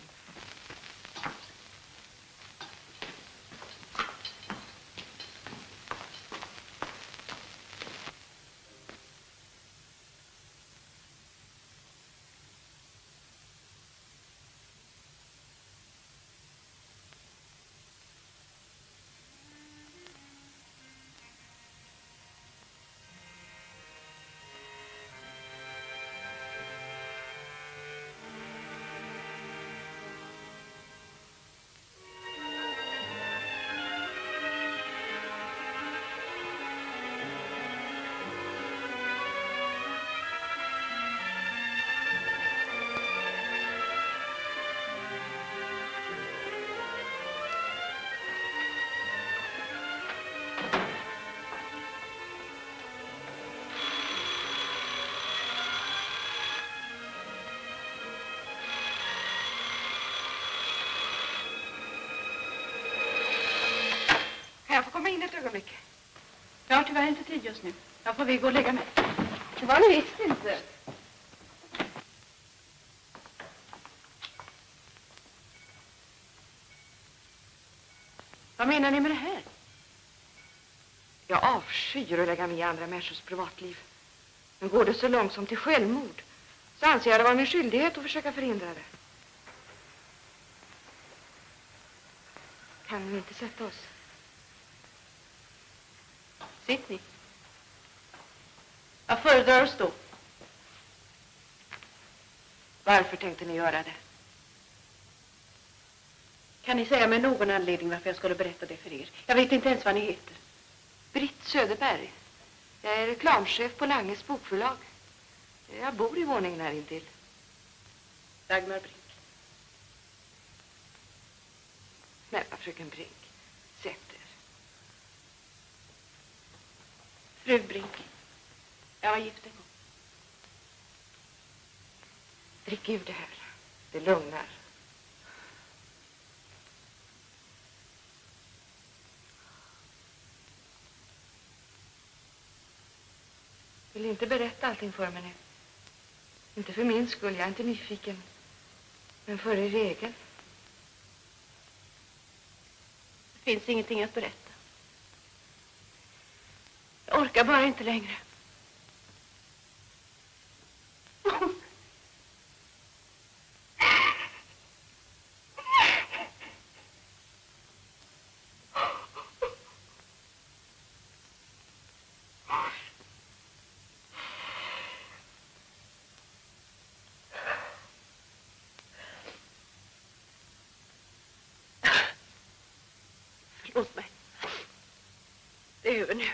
Speaker 8: komma in ett ögonblick? Jag har tyvärr inte tid just nu. Jag får vi gå och lägga mig.
Speaker 2: Det var ni visst inte.
Speaker 8: Vad menar ni med det här?
Speaker 2: Jag avskyr att lägga mig i andra människors privatliv. Men går det så långt som till självmord så anser jag det vara min skyldighet att försöka förhindra det. Kan vi inte sätta oss?
Speaker 8: Sitt ni. Jag föredrar att stå.
Speaker 2: Varför tänkte ni göra det?
Speaker 8: Kan ni säga mig någon anledning varför jag skulle berätta det för er? Jag vet inte ens vad ni heter.
Speaker 2: Britt Söderberg. Jag är reklamchef på Langes bokförlag. Jag bor i våningen här intill.
Speaker 8: Dagmar Brink.
Speaker 2: Snälla fröken Brink, sätt er.
Speaker 8: Fru Brink. Jag var gift en gång.
Speaker 2: Drick ur det här. Det lugnar. Vill inte berätta allting för mig nu. Inte för min skull, jag är inte nyfiken. Men för er egen.
Speaker 8: Det finns ingenting att berätta. Jag orkar bara inte längre. Förlåt mig. Det är över nu.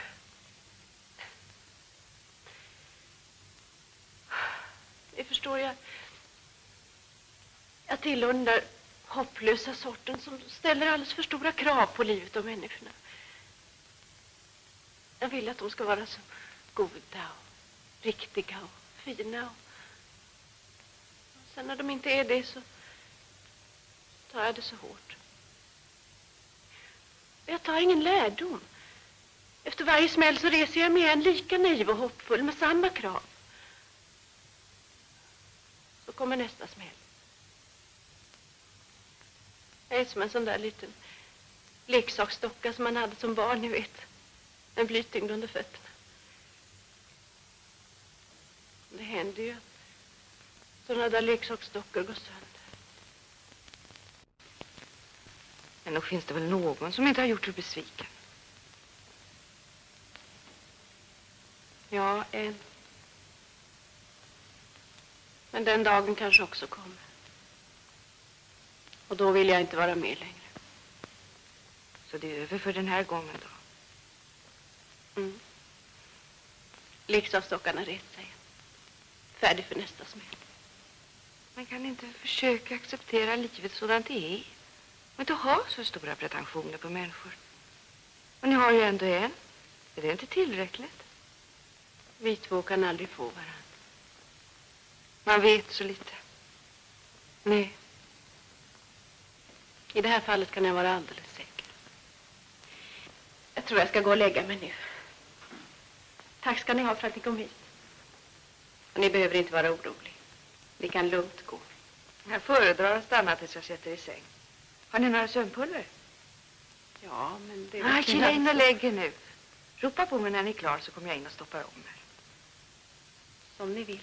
Speaker 8: Det förstår jag. Jag tillhör den där hopplösa sorten som ställer alldeles för stora krav på livet och människorna. Jag vill att de ska vara så goda och riktiga och fina. Och sen när de inte är det så tar jag det så hårt. Jag tar ingen lärdom. Efter varje smäll så reser jag mig igen lika naiv och hoppfull med samma krav. Så kommer nästa smäll. Jag är som en sån där liten leksaksdocka som man hade som barn, ni vet. En blytyngd under fötterna. Det händer ju att sådana där leksaksdockor går sönder.
Speaker 2: Men nog finns det väl någon som inte har gjort dig besviken.
Speaker 8: Ja, en. Men den dagen kanske också kommer. Och då vill jag inte vara med längre.
Speaker 2: Så det är över för den här gången då?
Speaker 8: Mm. Leksaksdockan har rest sig. Färdig för nästa smäll.
Speaker 2: Man kan inte försöka acceptera livet sådant det är. Och inte ha så stora pretensioner på människor. Och ni har ju ändå en. Är det inte tillräckligt?
Speaker 8: Vi två kan aldrig få varandra.
Speaker 2: Man vet så lite.
Speaker 8: Nej. I det här fallet kan jag vara alldeles säker. Jag tror jag ska gå och lägga mig nu. Tack ska ni ha för att ni kom hit. Och ni behöver inte vara orolig. Ni kan lugnt gå.
Speaker 2: Jag föredrar att stanna tills jag sätter i säng. Har ni några sömnpulver?
Speaker 8: Ja, men det...
Speaker 2: Kila in och lägg er nu. Ropa på mig när ni är klar så kommer jag in och stoppar om er.
Speaker 8: Som ni vill.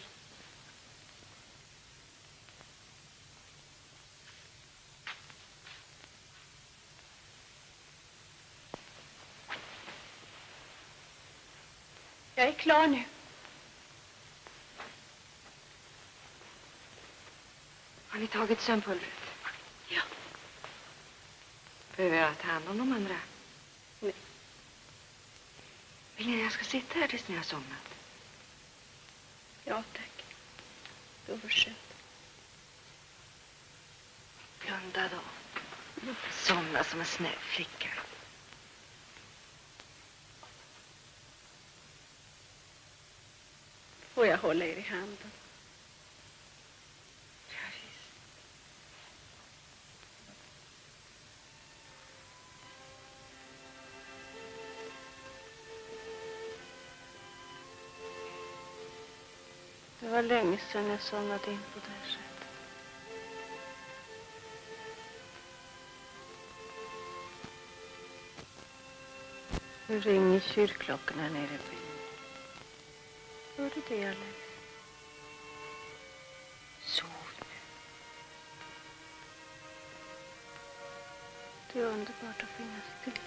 Speaker 8: Jag är klar nu.
Speaker 2: Har ni tagit sömnpulvret?
Speaker 8: Ja.
Speaker 2: Behöver jag ta hand om de andra?
Speaker 8: Nej.
Speaker 2: Vill ni att jag ska sitta här tills ni har somnat?
Speaker 8: Ja, tack. Du var söt.
Speaker 2: Blunda då. Somna som en snäll flicka.
Speaker 8: Får jag hålla er i handen?
Speaker 2: Ja, visst.
Speaker 8: Det var länge sedan jag somnade in på det här sättet. Nu ringer kyrkklockorna nere i byn. Hör du det, Alex? Sov nu. Det är underbart att finnas still.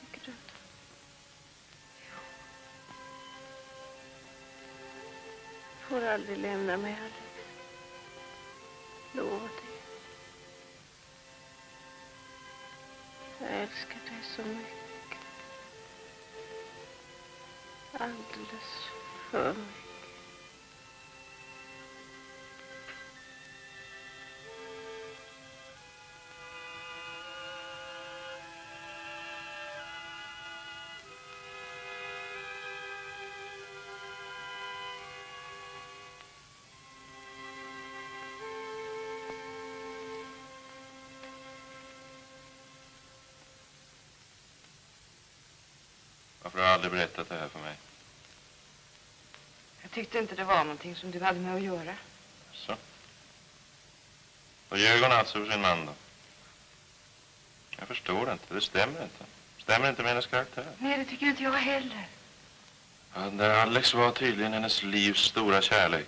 Speaker 8: Tycker du inte? Jo. Du får aldrig lämna mig, Alex. Lova det. Jag älskar dig så mycket. Alldeles för mycket.
Speaker 7: Varför har du aldrig berättat det här för mig?
Speaker 2: Jag tyckte inte det var någonting som du hade med att göra.
Speaker 7: Så. Och ljög hon alltså för sin man då? Jag förstår inte. Det stämmer inte. Stämmer inte med hennes karaktär.
Speaker 2: Nej, det tycker inte jag heller.
Speaker 7: Ja, den där Alex var tydligen hennes livs stora kärlek.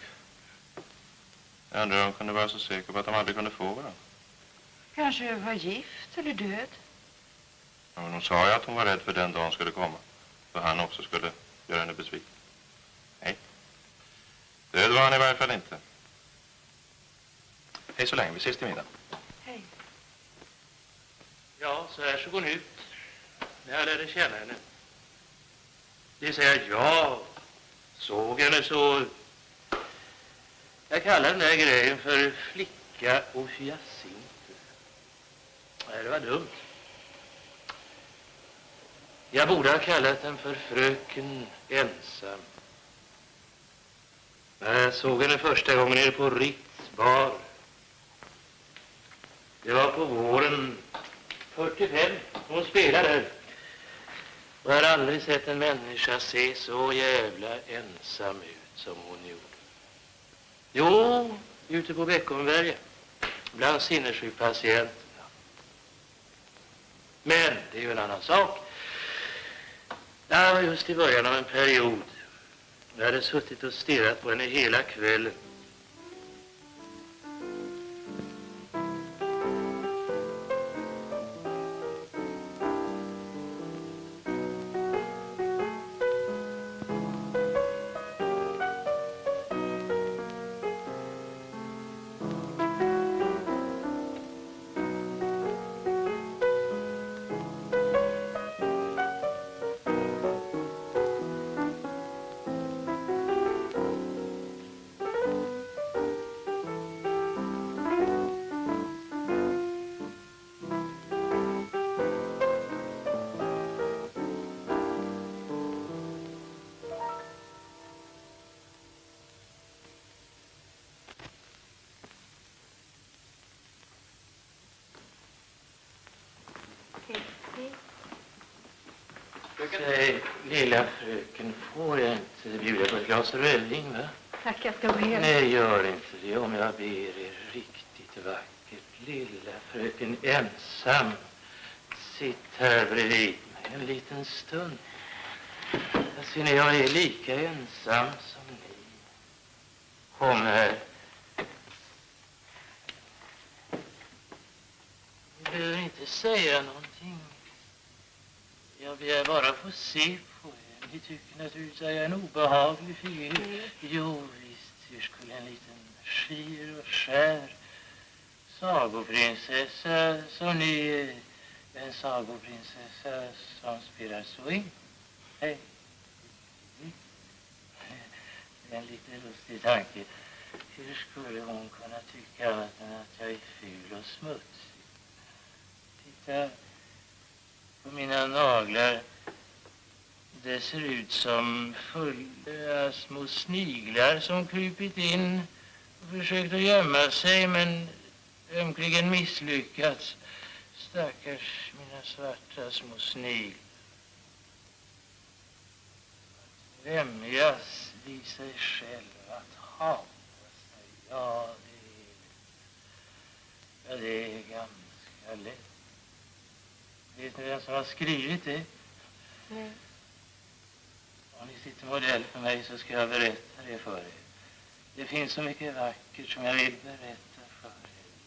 Speaker 7: Jag undrar om hon kunde vara så säker på att de aldrig kunde få varandra.
Speaker 2: Kanske var gift eller död.
Speaker 7: Ja, men hon sa ju att hon var rädd för den dagen skulle komma. För han också skulle göra henne besviken. Nej. Död var han i varje fall inte. Hej så länge, vi ses till middag.
Speaker 2: Hej.
Speaker 1: Ja, så här såg hon ut när jag lärde känna henne. Det säger jag såg henne så... Jag kallar den där grejen för flicka och hyacint. Nej, det var dumt. Jag borde ha kallat den för fröken ensam. När jag såg henne första gången nere på Ritz bar. Det var på våren 45. Hon spelade. Och jag har aldrig sett en människa se så jävla ensam ut som hon gjorde. Jo, ute på Beckomberga. Bland sinnessjukpatienterna. Men det är ju en annan sak. Det var just i början av en period. Jag hade suttit och stirrat på henne hela kvällen. Säg, lilla fröken, får jag inte bjuda på ett glas rödvin, va?
Speaker 8: Tack, jag ska be.
Speaker 1: Nej, gör inte det om jag ber er riktigt vackert. Lilla fröken ensam. Sitt här bredvid mig en liten stund. Jag ser när jag är lika ensam som ni. Kom här. Ni behöver inte säga någonting. Jag begär bara få se på er. Ni tycker naturligtvis att jag är en obehaglig figur. Jo, visst. Hur skulle en liten skir och skär sagoprinsessa som ni är, en sagoprinsessa som spelar swing. Hej. En lite lustig tanke. Hur skulle hon kunna tycka annat än att jag är ful och smutsig? Titta på mina naglar. Det ser ut som fulla små sniglar som krypit in och försökt att gömma sig men ömkligen misslyckats. Stackars mina svarta små sniglar. Vämjas bli sig själv, att hata sig. Ja, det är ganska lätt. Vet ni vem som har skrivit det?
Speaker 3: Nej.
Speaker 1: Om ni sitter modell för mig så ska jag berätta det för er. Det finns så mycket vackert som jag vill berätta för er.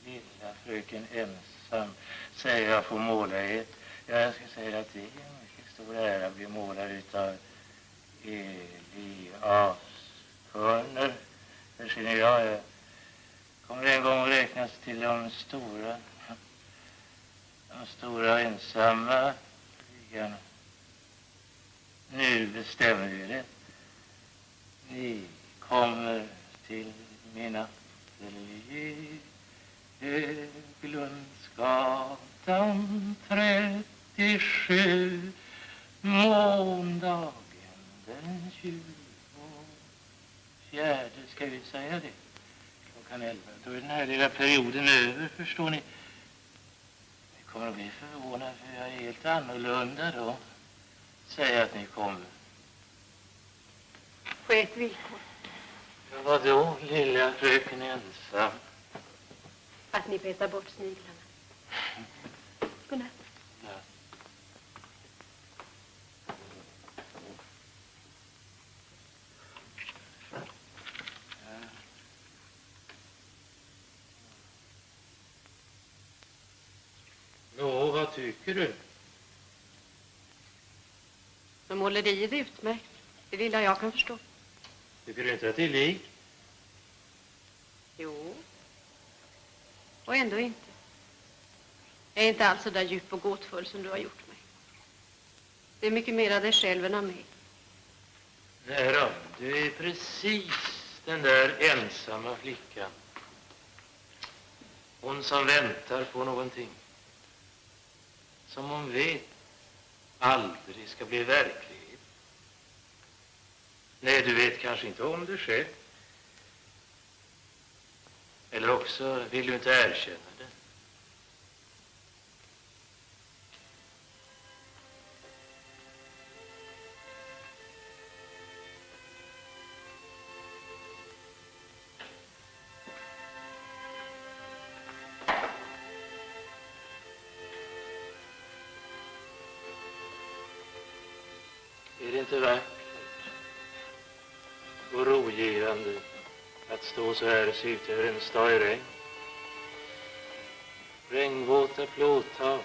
Speaker 1: Lilla fröken ensam säger jag får måla er. Jag ska säga att det är en mycket stor ära att bli målad utav Elias Körner. Där ser ni, jag kommer en gång att räknas till de stora ensamma ligan. Nu bestämmer vi det. Ni kommer till min ateljé, Höglundsgatan 37, måndagen den 24. Ska vi säga det? Klockan 11. Då är den här lilla perioden över, förstår ni. Ni kommer att bli förvånade för jag är helt annorlunda då. Säg att ni kommer.
Speaker 8: På ett villkor.
Speaker 1: Ja, vadå, lilla fröken ensam?
Speaker 8: Att ni petar bort sniglarna. Godnatt.
Speaker 1: Ja. Nå, vad tycker du?
Speaker 8: Så måleriet är utmärkt. Det lilla jag kan förstå.
Speaker 1: Tycker du inte att det är likt?
Speaker 8: Jo. Och ändå inte. Jag är inte alls så där djup och gåtfull som du har gjort mig. Det är mycket mer av dig själv än av mig.
Speaker 1: Nej då, du är precis den där ensamma flickan. Hon som väntar på någonting. Som hon vet aldrig ska bli verklighet. Nej, du vet kanske inte om det själv. Eller också vill du inte erkänna det. Är det inte vackert och rogivande att stå så här och se ut över en stad i regn? Regnvåta plåttak,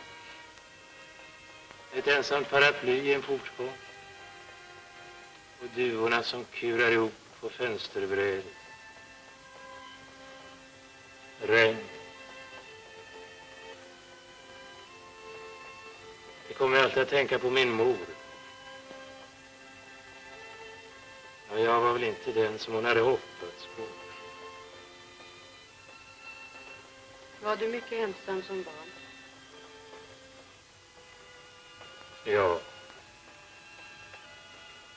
Speaker 1: ett ensamt paraply i en portgång och duvorna som kurar ihop på fönsterbrädet. Regn. Det kommer alltid att tänka på min mor. Ja, jag var väl inte den som hon hade hoppats på.
Speaker 8: Var du mycket ensam som barn?
Speaker 1: Ja.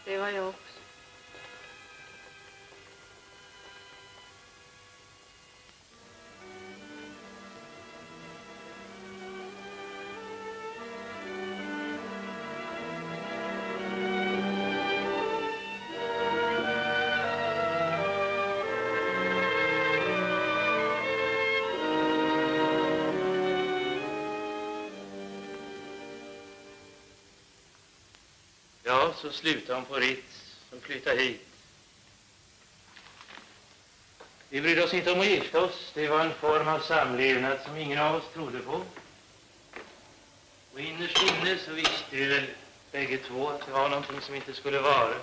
Speaker 8: Det var jag också.
Speaker 1: Ja, så slutade hon på Ritz och flyttade hit. Vi brydde oss inte om att gifta oss. Det var en form av samlevnad som ingen av oss trodde på. Och innerst inne så visste vi väl bägge två att det var någonting som inte skulle vara.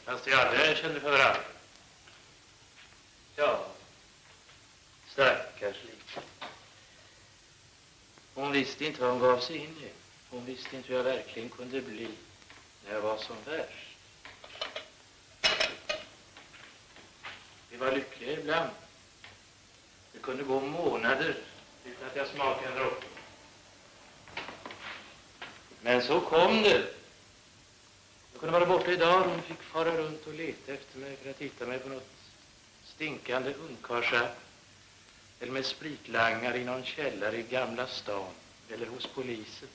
Speaker 1: Fast vi aldrig kände för varandra. Ja, stackars liv. Hon visste inte vad hon gav sig in i. Hon visste inte hur jag verkligen kunde bli när jag var som värst. Vi var lyckliga ibland. Det kunde gå månader utan att jag smakade en droppe. Men så kom det. Jag kunde vara borta idag och hon fick fara runt och leta efter mig för att hitta mig på något stinkande ungkarlschapp. Eller med spritlangare i någon källare i Gamla stan. Eller hos polisen.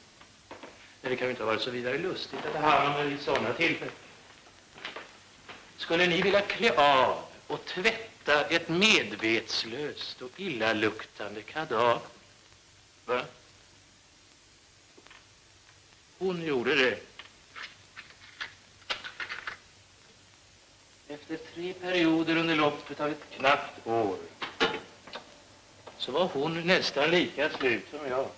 Speaker 1: Det kan ju inte ha varit så vidare lustigt att ta hand om mig vid sådana tillfällen.
Speaker 13: Skulle ni vilja klä av och tvätta ett medvetslöst och illaluktande kadaver? Va? Hon gjorde det. Efter 3 perioder under loppet av ett knappt år så var hon nästan lika slut som jag.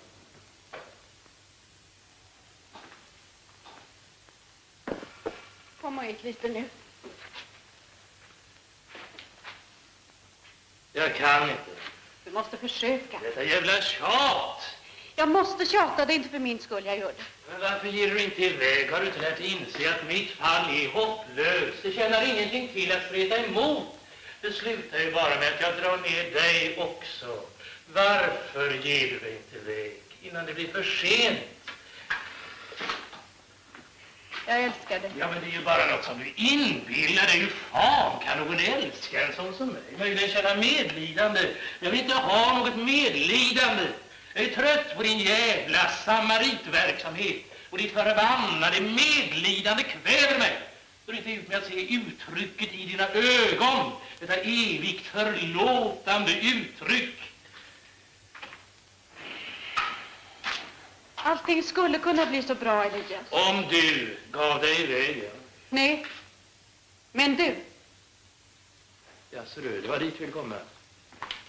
Speaker 8: Kom och ät lite nu.
Speaker 13: Jag kan inte.
Speaker 8: Du måste försöka.
Speaker 13: Detta jävla tjat!
Speaker 8: Jag måste tjata, det är inte för min skull jag gör det.
Speaker 13: Men varför ger du inte iväg? Har du inte lärt inse att mitt fall är hopplöst? Det tjänar ingenting till att streta emot. Det slutar ju bara med att jag drar ner dig också. Varför ger du dig inte iväg innan det blir för sent?
Speaker 8: Jag älskar dig.
Speaker 13: Ja, men det är ju bara något som du inbillar dig. Hur fan kan någon älska en sån som mig? Möjligen känna medlidande. Jag vill inte ha något medlidande. Jag är trött på din jävla samaritverksamhet. Och ditt förbannade medlidande kväver mig. Så det inte ut med att se uttrycket i dina ögon. Detta evigt förlåtande uttryck.
Speaker 8: Allting skulle kunna bli så bra, Elias.
Speaker 13: Om du gav dig iväg, ja.
Speaker 8: Nej, men du.
Speaker 13: Ja, så det var dit du vill komma.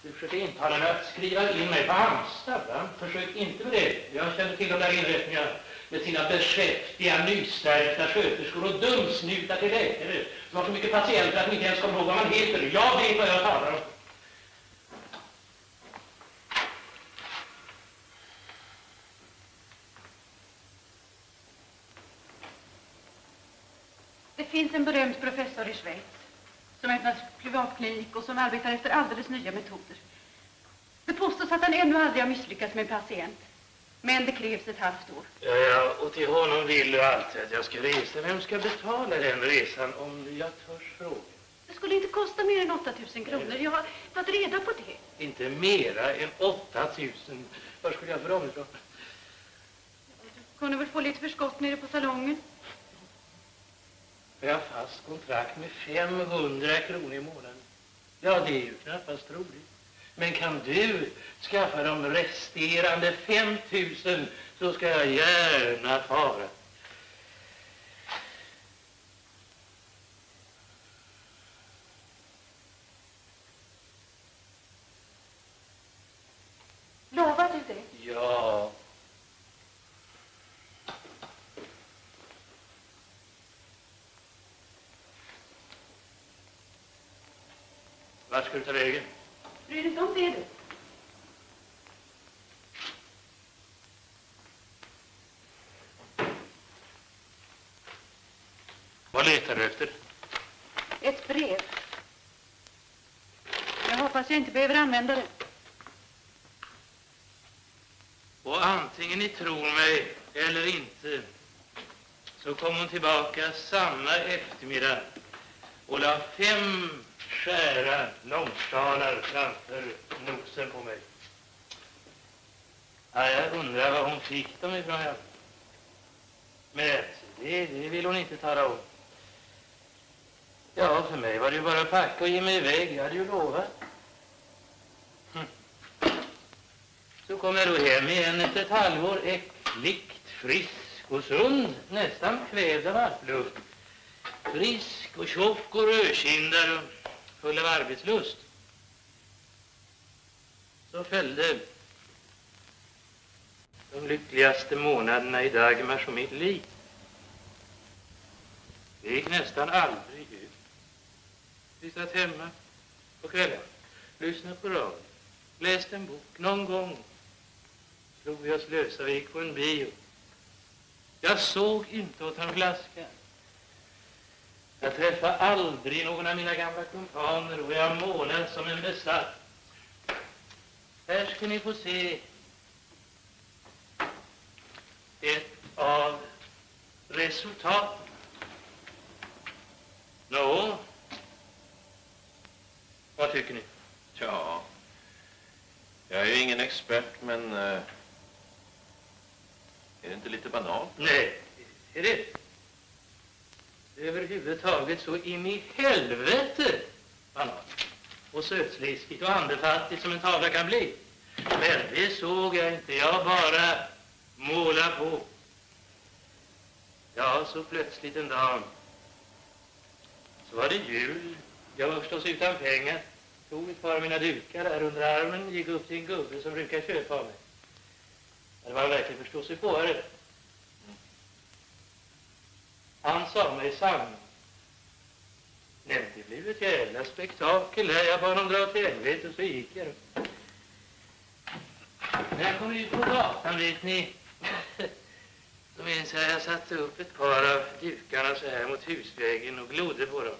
Speaker 13: Du försöker intala mig att skriva in mig på anstalt, va? Försök inte med det. Jag känner till de där inrättningarna med sina beskäftiga, nystärkta sköterskor och dumsnutar till läkare som har så mycket patienter att de inte ens kommer ihåg vad man heter. Jag vet vad jag talar om.
Speaker 8: Det finns en berömd professor i Schweiz som öppnat privatklinik och som arbetar efter alldeles nya metoder. Det påstås att han ännu aldrig har misslyckats med en patient. Men det krävs ett halvt år.
Speaker 13: Ja, och till honom vill du alltid att jag ska resa. Vem ska betala den resan om jag törs fråga?
Speaker 8: Det skulle inte kosta mer än 8 000 kronor. Jag har tagit reda på det.
Speaker 13: Inte mera än 8 000. Var skulle jag få dem ifrån?
Speaker 8: Du kunde väl få lite förskott nere på salongen?
Speaker 13: Jag har fast kontrakt med 500 kronor i månaden. Ja, det är ju knappast troligt. Men kan du skaffa de resterande 5 000 så ska jag gärna fara.
Speaker 8: Lovar du det?
Speaker 13: Ja. Vart ska du ta vägen?
Speaker 8: Bryr dig inte om det, du.
Speaker 13: Vad letar du efter?
Speaker 8: Ett brev. Jag hoppas jag inte behöver använda det.
Speaker 13: Och antingen ni tror mig eller inte så kom hon tillbaka samma eftermiddag och la 5 skära långsalar framför nosen på mig. Ja, jag undrar var hon fick dem ifrån. Ja. Men det vill hon inte tala om. Ja, för mig var det ju bara att packa och ge mig iväg. Jag hade ju lovat. Så kom jag då hem igen efter ett halvår, äckligt, frisk och sund, nästan kvävd av alpluft. Frisk och tjock och rödkindad och full av arbetslust. Så följde de lyckligaste månaderna i Dagmars och mitt liv. Det gick nästan aldrig ut. Vi satt hemma på kvällen, lyssnade på radio, läste en bok. Någon gång slog vi oss lösa och gick på en bio. Jag såg inte åt en flaska. Jag träffade aldrig någon av mina gamla kumpaner och jag målade som en besatt. Här ska ni få se ett av resultaten. Nå, vad tycker ni?
Speaker 7: Ja, jag är ju ingen expert, men är det inte lite banalt?
Speaker 13: Nej, är det? överhuvudtaget så in i helvete banalt och sötsliskigt och andefattigt som en tavla kan bli. Men det såg jag inte, jag bara måla på. Ja, så plötsligt en dag så var det jul. Jag var förstås utan pengar. Tog ett par av mina dukar där under armen, gick upp till en gubbe som brukar köpa av mig. Det var verkligen förståsigpåare. Han sa mig sanning. Nej, det blev ett jävla spektakel här. Jag bad honom dra till helvete och så gick jag. När jag kom ut på gatan, vet ni, så minns jag satte upp ett par av dukarna så här mot husvägen och glodde på dem.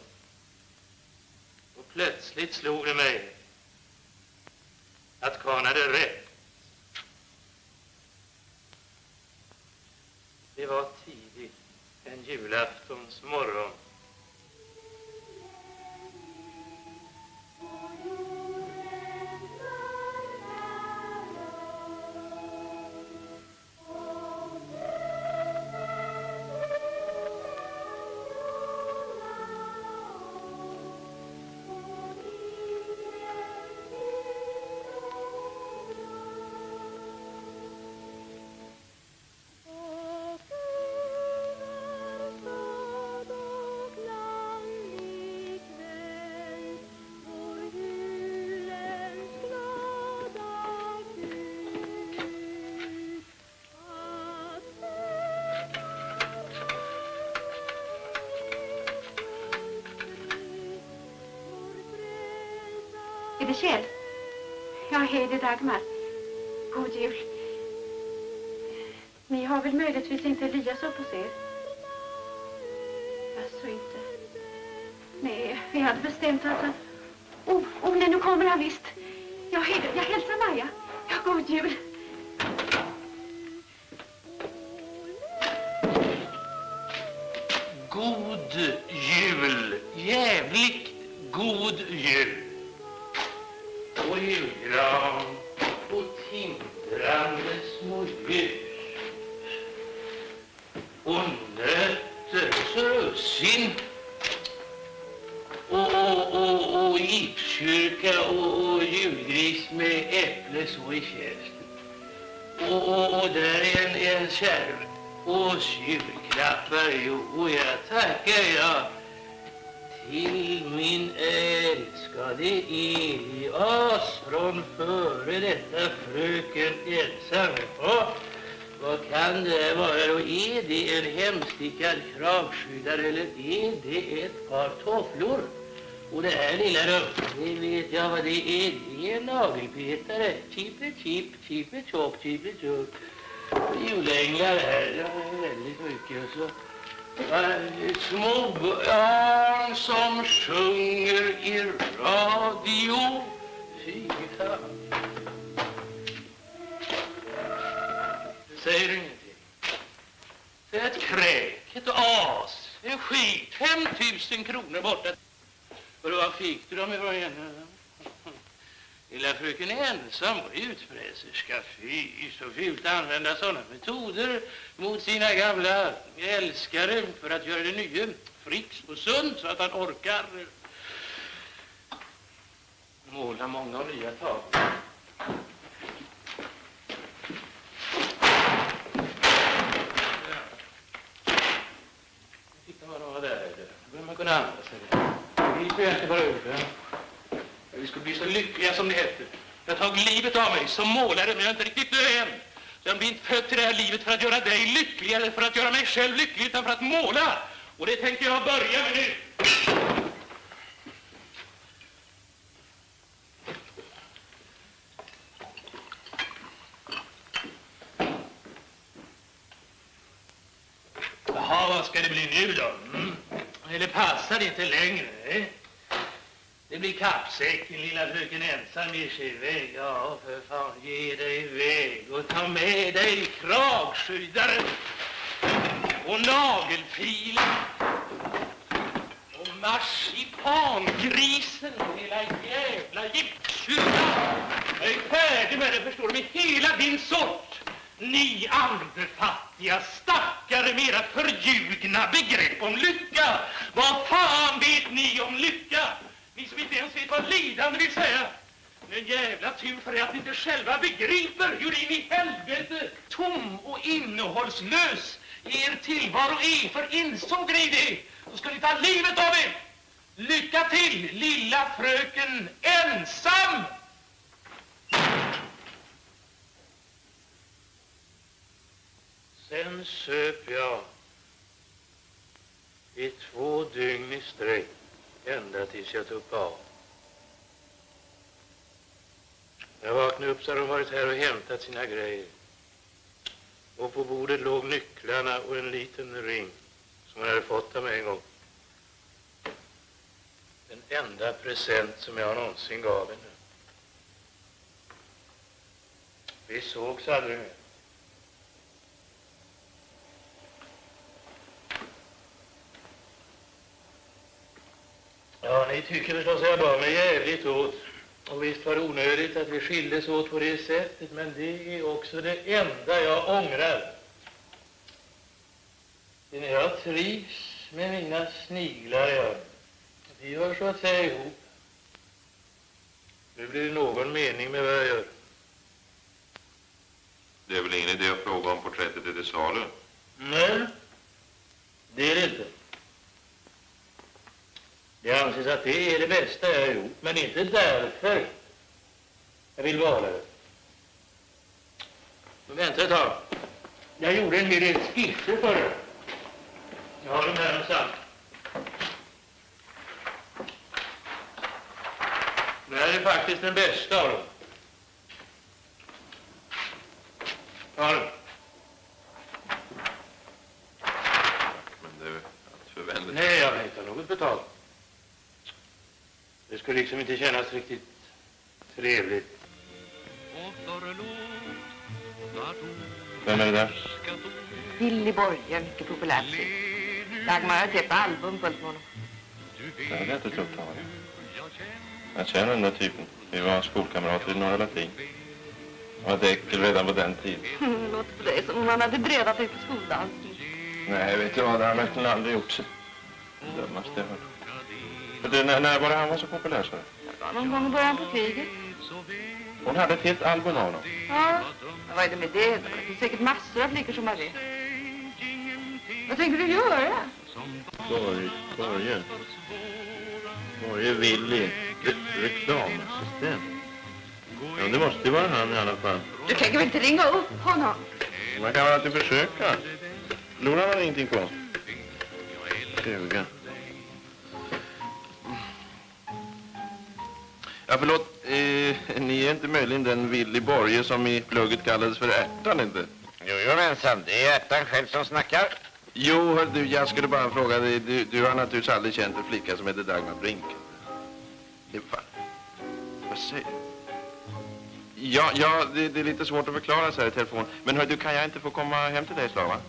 Speaker 13: Och plötsligt slog det mig att karln hade rätt. Det var tidigt en julaftons morgon.
Speaker 8: Är det Kjell? Ja, hej, det är Dagmar. God jul. Ni har väl möjligtvis inte Elias upp hos er? Alltså inte. Nej, vi hade bestämt att han... nej, nu kommer han visst. Ja, hej, jag hälsar Maja. Ja, god jul.
Speaker 13: God jul. Jävligt god jul. Och julgran och tindrande små ljus och nötter och russin och gipskyrka och julgris med äpple så i käften och där är en kärv och julklappar. Jo, jag tackar jag till min älskade Elias från före detta fröken Elsa. Vad kan det vara då? Är det en hemstickad kravskyddare eller är det ett par tofflor? Och det här lilla rummet, det vet jag vad det är. Det är en nagelpetare. Chippe-chop. Julänglar här, det är väldigt mycket och så. Små barn som sjunger i radio. Fy fan. Säger du ingenting? Det är ett kräk, ett as, en skit, 5 000 kronor borta. Och vad fick du dem ifrån igen? Lilla fröken ensam och utpressarska. Fy, så fult att använda sådana metoder mot sina gamla älskare för att göra det nya frisk och sund så att han orkar måla många och nya tag. Titta vad de var där. Då bör man kunna andas sig. Vi får inte bara ut. Vi skulle bli så lyckliga som det heter. Jag har tagit livet av mig som målare, men jag är inte riktigt död än. Så jag blir inte född till det här livet för att göra dig lycklig eller för att göra mig själv lycklig, utan för att måla. Och det tänkte jag börja med nu. Jaha, vad ska det bli nu då? Eller passar det inte längre? Det blir kappsäcken, lilla fröken ensam ger sig iväg. Ja, för fan, ge dig iväg och ta med dig kragskyddaren och nagelfilen och marsipangrisen och hela jävla gipskyrkan. Jag är färdig med det, förstår du, med hela din sort. Ni andefattiga stackare med era förljugna begrepp om lycka. Vad fan vet ni om lycka? Ni som inte ens vet vad lidande vill säga. En jävla tur för er att ni inte själva begriper hur in i helvete tom och innehållslös er tillvaro är. För insåg ni det, så ska ni ta livet av er. Lycka till, lilla fröken ensam! Sen söp jag i 2 dygn i sträck, ända tills jag tog av. Jag vaknade upp så hade de varit här och hämtat sina grejer. Och på bordet låg nycklarna och en liten ring som hon hade fått av mig en gång. Den enda present som jag någonsin gav henne. Vi sågs aldrig mer. Ja, ni tycker förstås att jag bar mig jävligt åt. Och visst var det onödigt att vi skildes åt på det sättet, men det är också det enda jag ångrar. När jag trivs med mina sniglar, vi hör så att säga ihop. Nu blir det någon mening med vad jag gör.
Speaker 7: Det är väl ingen idé att fråga om porträttet är till salu?
Speaker 13: Nej, det är det inte. Det anses att det är det bästa jag har gjort, men inte därför jag vill vara det. Men vänta ett tag. Jag gjorde en hel del skisser för det. Jag har dem här någonstans. Det här är faktiskt den bästa av dem. Ta den.
Speaker 7: Men det är allt för vänligt.
Speaker 13: Nej, jag vill inte ha något betalt. Det skulle liksom inte kännas riktigt trevligt.
Speaker 7: Vem är det där?
Speaker 2: Willy Borge, mycket populärt. Dagmar har ett helt album fullt med honom.
Speaker 7: Jag har inte trott honom. Jag känner den där typen. Vi var skolkamrater i Norra Latin. Han var ett äckel redan på den tiden.
Speaker 2: Det låter på dig som om han hade bredat dig på skoldansen.
Speaker 7: Nej, vet du vad? Det har han verkligen aldrig gjort sig. Det dummaste jag hört. För det, när var det han var så populär, så?
Speaker 2: Ja, någon gång i början på kriget.
Speaker 7: Hon hade ett helt album av honom.
Speaker 2: Ja, vad är det med det? Det är säkert massor av flickor som har det. Vad tänker du göra?
Speaker 7: Borge Willy, reklamassistent. Ja, det måste ju vara han i alla fall.
Speaker 2: Du tänker väl inte ringa upp honom?
Speaker 7: Man kan väl alltid försöka. Förlorar man ingenting på. 20. Ja, förlåt. Ni är inte möjligen den Willy Borge som i plugget kallades för ärtan, inte?
Speaker 11: Jo, ensam. Det är ärtan själv som snackar.
Speaker 7: Jo, hör du, jag skulle bara fråga dig. Du har naturligtvis aldrig känt en flicka som heter Dagmar Brink. Vad säger du? Ja, det är lite svårt att förklara så här i telefon. Men hör du, kan jag inte få komma hem till dig, Slava?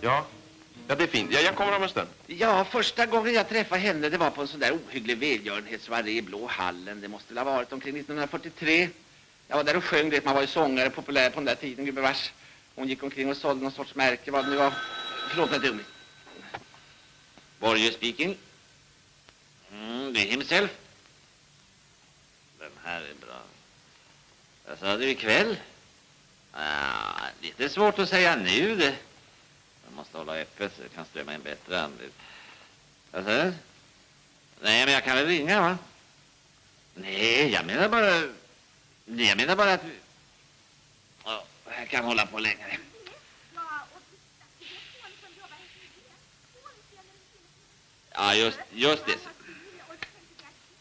Speaker 7: Ja, det är fint. Jag kommer om en stund.
Speaker 11: Ja, första gången jag träffade henne, det var på en sån där ohygglig välgörenhetssoaré i Blå hallen. Det måste ha varit omkring 1943. Jag var där och sjöng, man var ju sångare, populär på den där tiden, gubevars. Hon gick omkring och sålde någon sorts märke, vad det nu var. Förlåt mig, dumligt. Borge speaking. Det är himself. Den här är bra. Jag sa du ikväll? Lite svårt att säga nu det. Jag måste hålla öppet så det kan strömma in bättre andligt. Vad säger du? Nej, men jag kan väl ringa, va? Nej, jag menar bara att vi... Ja, jag kan hålla på längre. Ja, just det.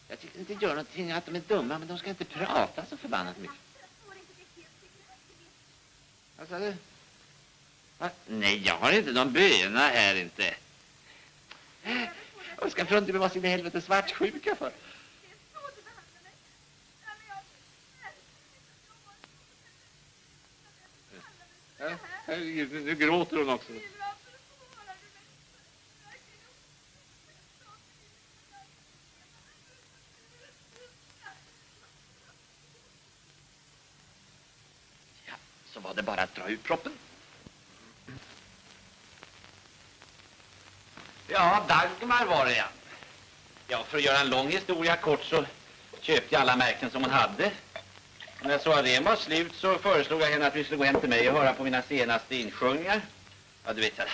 Speaker 11: Jag tycker inte gör någonting att de är dumma, men de ska inte prata så förbannat mycket. Vad sa du? Va? Nej, jag har inte någon böna här inte. Jag ska fronten med vad sin helvete svartsjuka för. Ja, nu gråter hon också. Ja, så var det bara att dra ut proppen.
Speaker 14: Ja, Dagmar var det, ja. Ja, för att göra en lång historia kort så köpte jag alla märken som hon hade. Och när soarén var slut så föreslog jag henne att vi skulle gå hem till mig och höra på mina senaste insjungningar. Ja, du vet, jag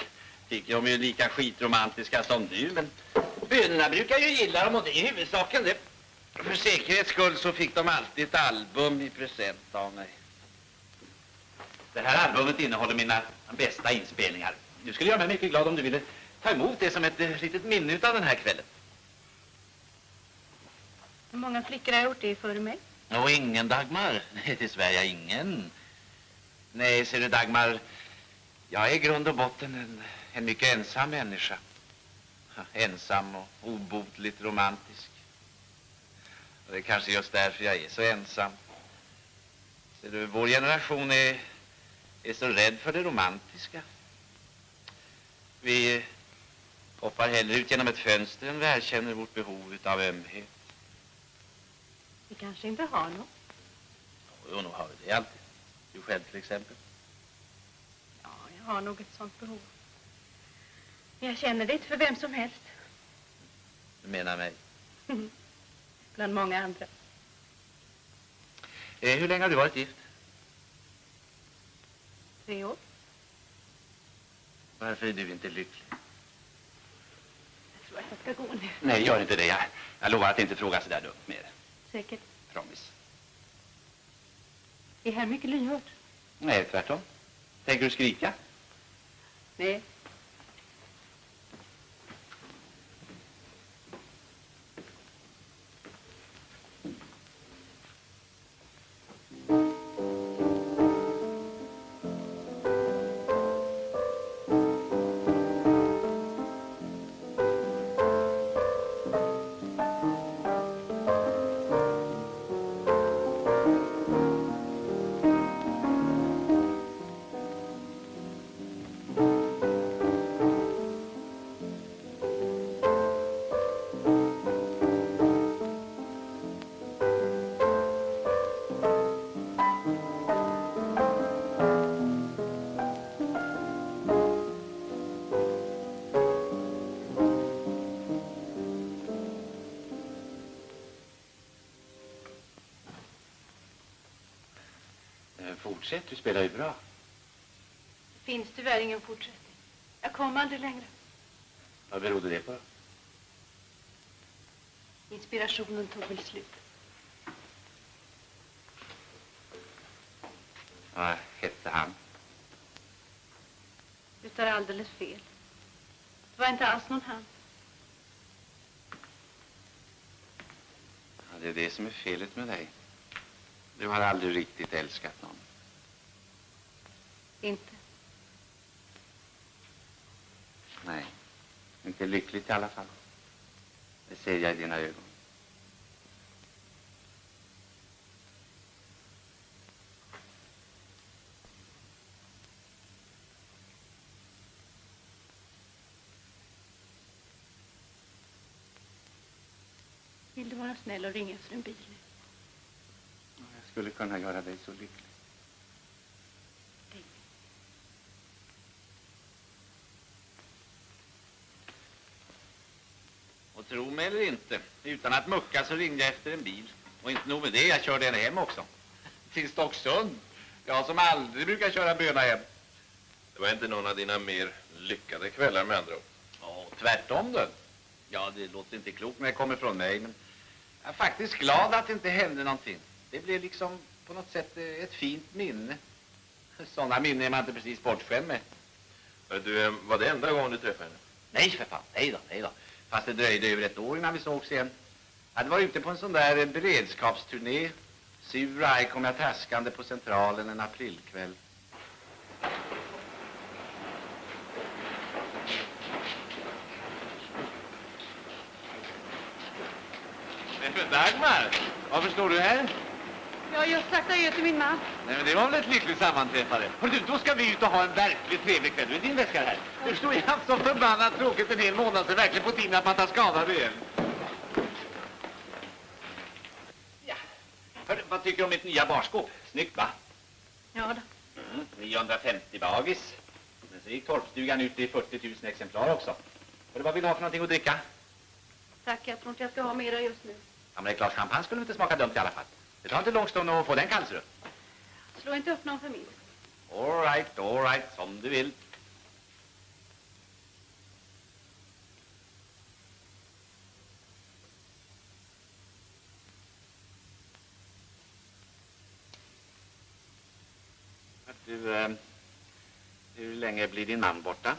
Speaker 14: tycker de är ju lika skitromantiska som du, men bönerna brukar ju gilla dem och det är huvudsaken det. För säkerhets skull så fick de alltid ett album i present av mig. Det här albumet innehåller mina bästa inspelningar. Du skulle göra mig mycket glad om du ville ta emot det som ett litet minne av den här kvällen.
Speaker 8: Hur många flickor har gjort det före mig?
Speaker 14: Och ingen, Dagmar. Nej, till Sverige ingen. Nej, ser du, Dagmar, jag är i grund och botten en mycket ensam människa. Ensam och obotligt romantisk. Och det är kanske just därför jag är så ensam. Ser du, vår generation är så rädd för det romantiska. Vi hoppar hellre ut genom ett fönster än vi erkänner vårt behov av ömhet.
Speaker 8: Vi kanske inte har något.
Speaker 14: Jo, nog har vi det alltid. Du själv till exempel.
Speaker 8: Ja, jag har nog ett sånt behov. Men jag känner det inte för vem som helst.
Speaker 14: Du menar mig?
Speaker 8: Bland många andra.
Speaker 14: Hur länge har du varit gift?
Speaker 8: 3 år.
Speaker 14: Varför är du inte lycklig?
Speaker 8: Jag tror att jag ska gå nu.
Speaker 14: Nej, gör inte det. Jag lovar att inte fråga så där dumt mer.
Speaker 8: Säkert.
Speaker 14: Promise.
Speaker 8: Är här mycket lyhört?
Speaker 14: Nej, tvärtom. Tänker du skrika?
Speaker 8: Nej.
Speaker 14: Fortsätt, du spelar ju bra.
Speaker 8: Det finns tyvärr ingen fortsättning. Jag kommer aldrig längre.
Speaker 14: Vad berodde det på?
Speaker 8: Inspirationen tog väl slut.
Speaker 14: Vad hette han?
Speaker 8: Du tar alldeles fel. Det var inte alls någon han.
Speaker 14: Ja, det är det som är felet med dig. Du har aldrig riktigt älskat någon.
Speaker 8: Inte.
Speaker 14: Nej, inte lyckligt i alla fall. Det ser jag i dina ögon.
Speaker 8: Vill du vara snäll och ringa efter en bil nu?
Speaker 14: Jag skulle kunna göra dig så lycklig. Och tro mig eller inte, utan att mucka så ringde jag efter en bil. Och inte nog med det, jag körde henne hem också. Till Stocksund. Jag som aldrig brukar köra böna hem.
Speaker 7: Det var inte någon av dina mer lyckade kvällar med andra ord.
Speaker 14: Ja, tvärtom då. Ja, det låter inte klokt när det kommer från mig, men jag är faktiskt glad att det inte hände någonting. Det blev liksom på något sätt ett fint minne. Sådana minnen är man inte precis bortskämd med.
Speaker 7: Du, var det enda gången du träffade henne?
Speaker 14: Nej, för fan. Nej då. Fast det dröjde över ett år innan vi sågs igen. Jag hade varit ute på en sån där beredskapsturné. Sur och arg kom jag taskande på Centralen en aprilkväll. Men Dagmar, varför står du här?
Speaker 8: Jag har just sagt adjö till min man.
Speaker 14: Nej, men det var väl ett lyckligt sammanträffande. Hör du, då ska vi ut och ha en verkligt trevlig kväll. Du är din väska här. Du står ju haft så förbannat tråkigt en hel månad så verkligen på tiden att man tar skada av igen. Ja. Hör, vad tycker du om mitt nya barskåp? Snyggt, va?
Speaker 8: Ja då.
Speaker 14: 950 bagis. Men så gick torpstugan ut i 40 000 exemplar också. Eller vad vill du ha för någonting att dricka?
Speaker 8: Tack, jag tror inte jag ska ha mera just nu.
Speaker 14: Ja, men ett glas champagne skulle inte smaka dumt i alla fall. Det tar inte lång stund att få den kallsrö.
Speaker 8: Slå inte upp någon för mig.
Speaker 14: All right, som du vill. Du, hur länge blir din man borta?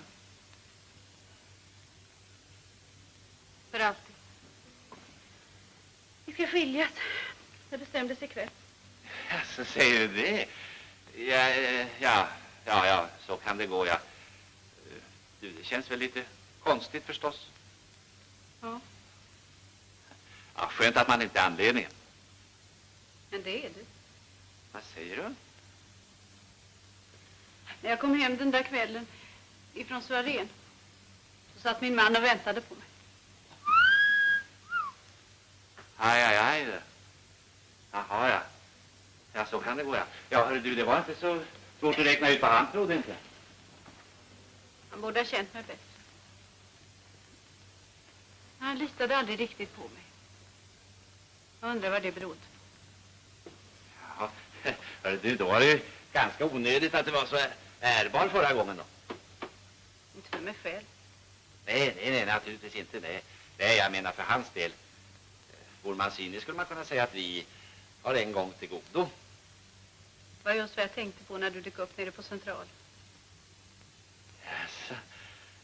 Speaker 8: För alltid. Vi ska skiljas. Det bestämdes ikväll.
Speaker 14: Ja, så säger du det? Ja, så kan det gå, ja. Du, det känns väl lite konstigt förstås.
Speaker 8: Ja.
Speaker 14: Ja, skönt att man inte är anledningen.
Speaker 8: Men det är du.
Speaker 14: Vad säger du?
Speaker 8: När jag kom hem den där kvällen ifrån soarén så satt min man och väntade på mig.
Speaker 14: Aj. Jaha, ja. Ja, så kan det gå, ja. Ja, hörru du, det var inte så svårt att räkna ut vad han trodde inte.
Speaker 8: Han borde ha känt mig bättre. Han litade aldrig riktigt på mig. Jag undrar vad det berodde.
Speaker 14: Ja, hörru du, då var det ju ganska onödigt att det var så ärbar förra gången då.
Speaker 8: Inte för mig själv.
Speaker 14: Nej, naturligtvis inte. Nej, jag menar för hans del. Vår Mancini skulle man kunna säga att vi har en gång till godo.
Speaker 8: Det var just vad jag tänkte på när du dök upp nere på Central.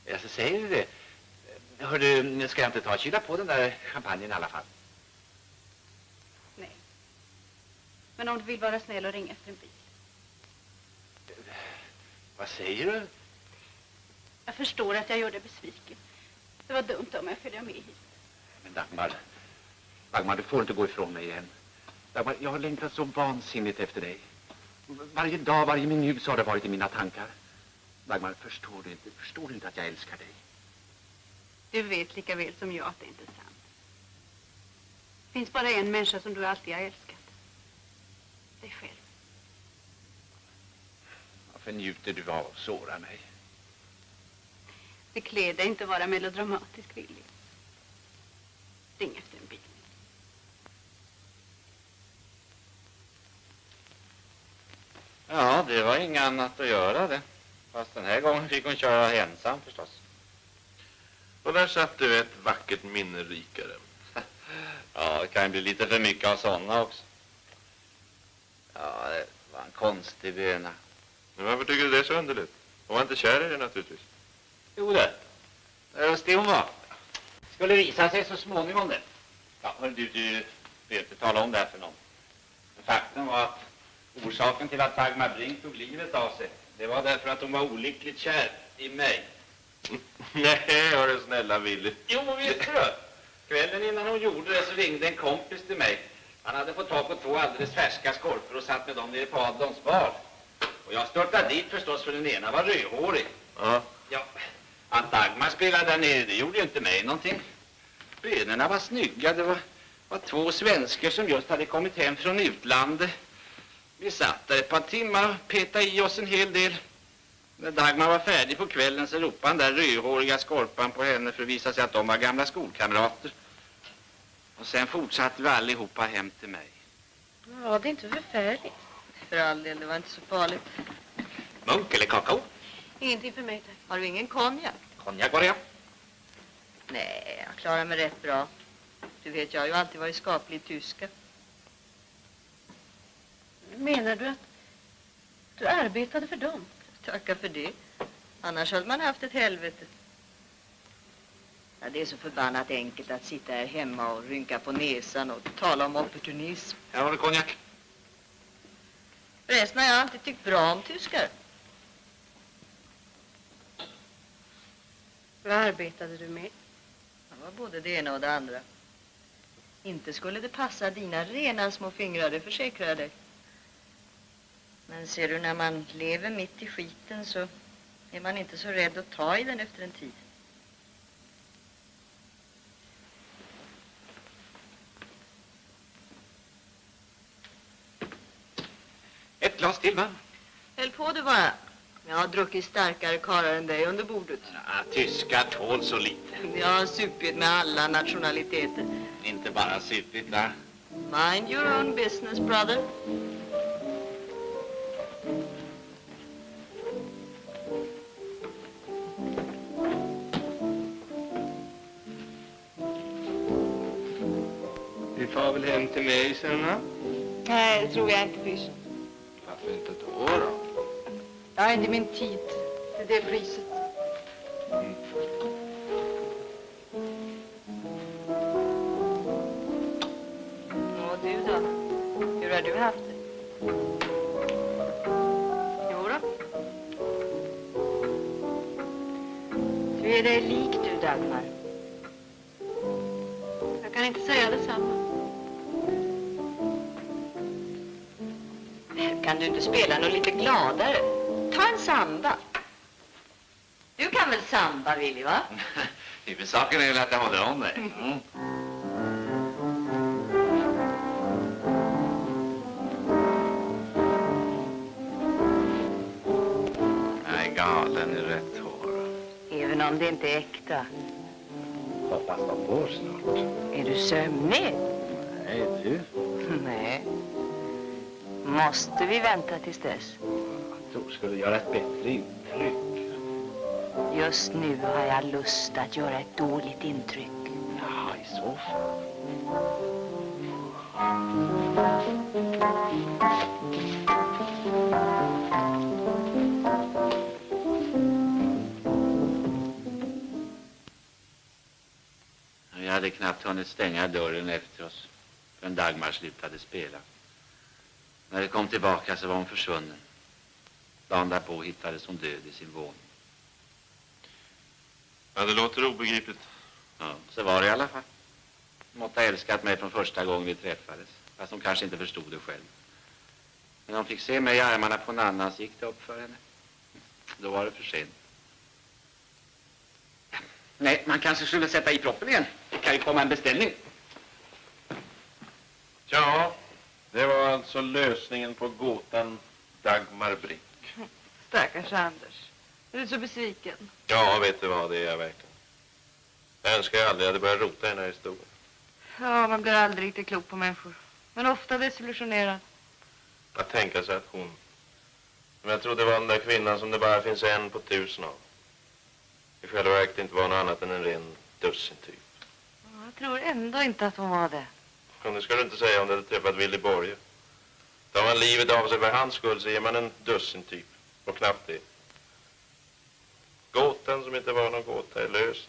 Speaker 14: Jaså, säger du det? Hörru, ska jag inte ta och kyla på den där champagnen i alla fall?
Speaker 8: Nej. Men om du vill vara snäll och ringa efter en bil.
Speaker 14: Vad säger du?
Speaker 8: Jag förstår att jag gör dig besviken. Det var dumt om jag följer med hit.
Speaker 14: Men Dagmar, du får inte gå ifrån mig igen. Dagmar, jag har längtat så vansinnigt efter dig. Varje dag, varje minut så har det varit i mina tankar. Dagmar, förstår du inte att jag älskar dig?
Speaker 8: Du vet lika väl som jag att det inte är sant. Det finns bara en människa som du alltid har älskat. Dig själv.
Speaker 14: Varför njuter du av att såra mig?
Speaker 8: Det klär dig inte vara melodramatisk villig. Ring efter en bil.
Speaker 7: Ja, det var inget annat att göra det. Fast den här gången fick hon köra ensam förstås. Och där satt du ett vackert minne rikare.
Speaker 14: Ja, det kan bli lite för mycket av sådana också. Ja, det var en konstig böna.
Speaker 7: Men varför tycker du det är så underligt? Hon var inte kär i det naturligtvis.
Speaker 14: Jo det. Just det hon var. Skulle visa sig så småningom det. Ja, hör du behöver inte tala om det här för någon. Men faktum var att orsaken till att Dagmar Brink tog livet av sig, det var därför att hon var olyckligt kär i mig.
Speaker 7: Nej, hörru snälla Willy.
Speaker 14: Jo, visst du. Kvällen innan hon gjorde det så ringde en kompis till mig. Han hade fått tag på 2 alldeles färska skorpor och satt med dem nere på Adlons bar. Och jag störtade dit förstås, för den ena var rödhårig. Ja, att Dagmar spelade där nere, det gjorde ju inte mig någonting. Bönerna var snygga, det var 2 svenskar som just hade kommit hem från utlandet. Vi satt där ett par timmar och petade i oss en hel del. När Dagmar var färdig på kvällen så ropade han där rödhåriga skorpan på henne för att visa sig att de var gamla skolkamrater. Och sen fortsatte vi allihopa hem till mig.
Speaker 8: Ja, det är inte förfärligt. För all del, det var inte så farligt.
Speaker 14: Munk eller kakao?
Speaker 8: Ingenting för mig, tack.
Speaker 2: Har du ingen konjak?
Speaker 14: Konjak var det.
Speaker 2: Nej, jag klarar mig rätt bra. Du vet, jag har ju alltid varit skaplig i tyska.
Speaker 8: Menar du att du arbetade för dem?
Speaker 2: Tacka för det. Annars hade man haft ett helvete. Ja, det är så förbannat enkelt att sitta här hemma och rynka på näsan och tala om opportunism.
Speaker 14: Här har du konjak.
Speaker 2: Förresten har jag alltid tyckt bra om tyskar.
Speaker 8: Vad arbetade du med?
Speaker 2: Det var både det ena och det andra. Inte skulle det passa dina rena små fingrar, det försäkrar jag dig. Men ser du, när man lever mitt i skiten så är man inte så rädd att ta i den efter en tid.
Speaker 14: Ett glas till, va?
Speaker 2: Häll på det bara. Jag har druckit starkare karlar än dig under bordet.
Speaker 14: Ja, tyskar tål så lite.
Speaker 2: Jag har supit med alla nationaliteter.
Speaker 14: Inte bara supit, va?
Speaker 2: Mind your own business, brother.
Speaker 5: Vi far väl hem till mig sen, va?
Speaker 8: Nej, det tror jag inte, Pyschen.
Speaker 5: Varför inte då?
Speaker 8: Jag har inte min tid till det priset.
Speaker 2: Och du då? Hur har du haft det? Jo då. Du är dig lik du, Dagmar.
Speaker 8: Jag kan inte säga detsamma.
Speaker 2: Kan du inte spela något lite gladare? Ta en samba. Du kan väl samba, Willy, va?
Speaker 14: Huvudsaken är väl att jag håller om mig. Mm. Jag är galen i rätt hår.
Speaker 2: Även om det inte är äkta.
Speaker 9: Hoppas de får snart.
Speaker 2: Är du sömnig?
Speaker 9: Nej, du.
Speaker 2: Nej. Måste vi vänta tills dess?
Speaker 9: Jag tror skulle göra ett bättre intryck.
Speaker 2: Just nu har jag lust att göra ett dåligt intryck.
Speaker 9: Ja, i så fall.
Speaker 14: Vi hade knappt hunnit stänga dörren efter oss förrän Dagmar slutade spela. När det kom tillbaka så var hon försvunnen. Dagen därpå hittades hon död i sin våning.
Speaker 7: Ja, det låter obegripligt.
Speaker 14: Ja, så var det i alla fall. Hon måtte ha älskat mig från första gången vi träffades. Fast hon kanske inte förstod det själv. Men hon fick se mig i armarna på en annan så gick det upp för henne. Då var det för sent. Nej, man kanske skulle sätta i proppen igen. Det kan ju komma en beställning.
Speaker 7: Ja, det var alltså lösningen på gåtan Dagmar Brink.
Speaker 8: Stackars Anders. Är du så besviken?
Speaker 7: Ja, vet du vad, det är jag verkligen. Jag önskar jag aldrig hade börjat rota i den här historien.
Speaker 8: Ja, man blir aldrig riktigt klok på människor. Men ofta desillusionerad.
Speaker 7: Att tänka sig att hon, som jag trodde var den där kvinnan som det bara finns en på 1000 av, i själva verket inte var något annat än en ren dussintyp.
Speaker 8: Jag tror ändå inte att hon var det.
Speaker 7: Och det ska du inte säga om du hade träffat Willy Borge. Tar man livet av sig för hans skull så är man en dussintyp. Och knappt det. Gåtan som inte var någon gåta är löst.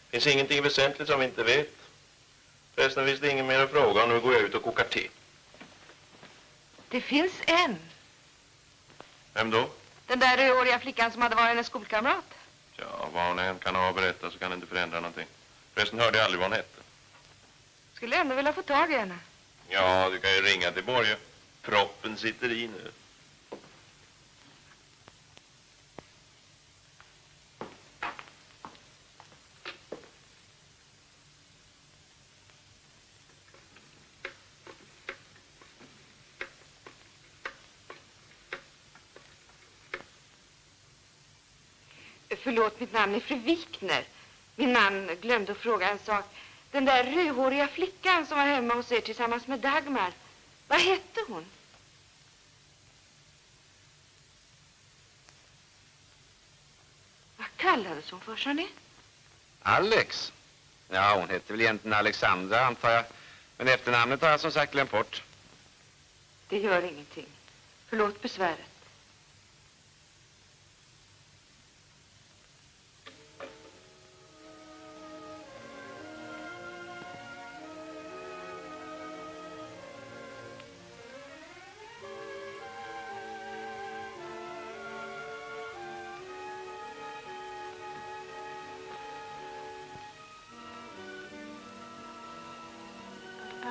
Speaker 7: Finns ingenting väsentligt som vi inte vet. Förresten finns det ingen mer att fråga om. Nu går jag ut och kokar te.
Speaker 8: Det finns en.
Speaker 7: Vem då?
Speaker 8: Den där rödhåriga flickan som hade varit hennes skolkamrat.
Speaker 7: Ja, vad hon än kan ha berättat så kan det inte förändra någonting. Förresten hörde jag aldrig vad hon hette.
Speaker 8: Skulle ändå vilja få tag i henne.
Speaker 7: Ja, du kan ju ringa till Borge. Proppen sitter i nu.
Speaker 8: Förlåt, mitt namn är fru Wikner. Min man glömde att fråga en sak. Den där rödhåriga flickan som var hemma hos er tillsammans med Dagmar. Vad hette hon? Vad kallades hon för, sa ni?
Speaker 14: Alex? Ja, hon hette väl egentligen Alexandra, antar jag. Men efternamnet har jag som sagt glömt bort.
Speaker 8: Det gör ingenting. Förlåt besväret.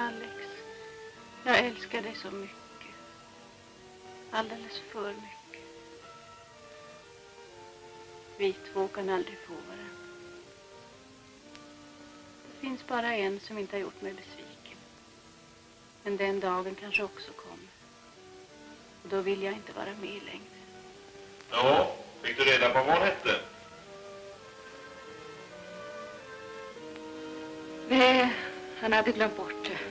Speaker 8: Alex, jag älskar dig så mycket. Alldeles för mycket. Vi två kan aldrig få varandra. Det finns bara en som inte har gjort mig besviken. Men den dagen kanske också kommer. Och då vill jag inte vara med längre.
Speaker 7: Ja, fick du reda på vad hon hette?
Speaker 8: Nej, han hade glömt bort det.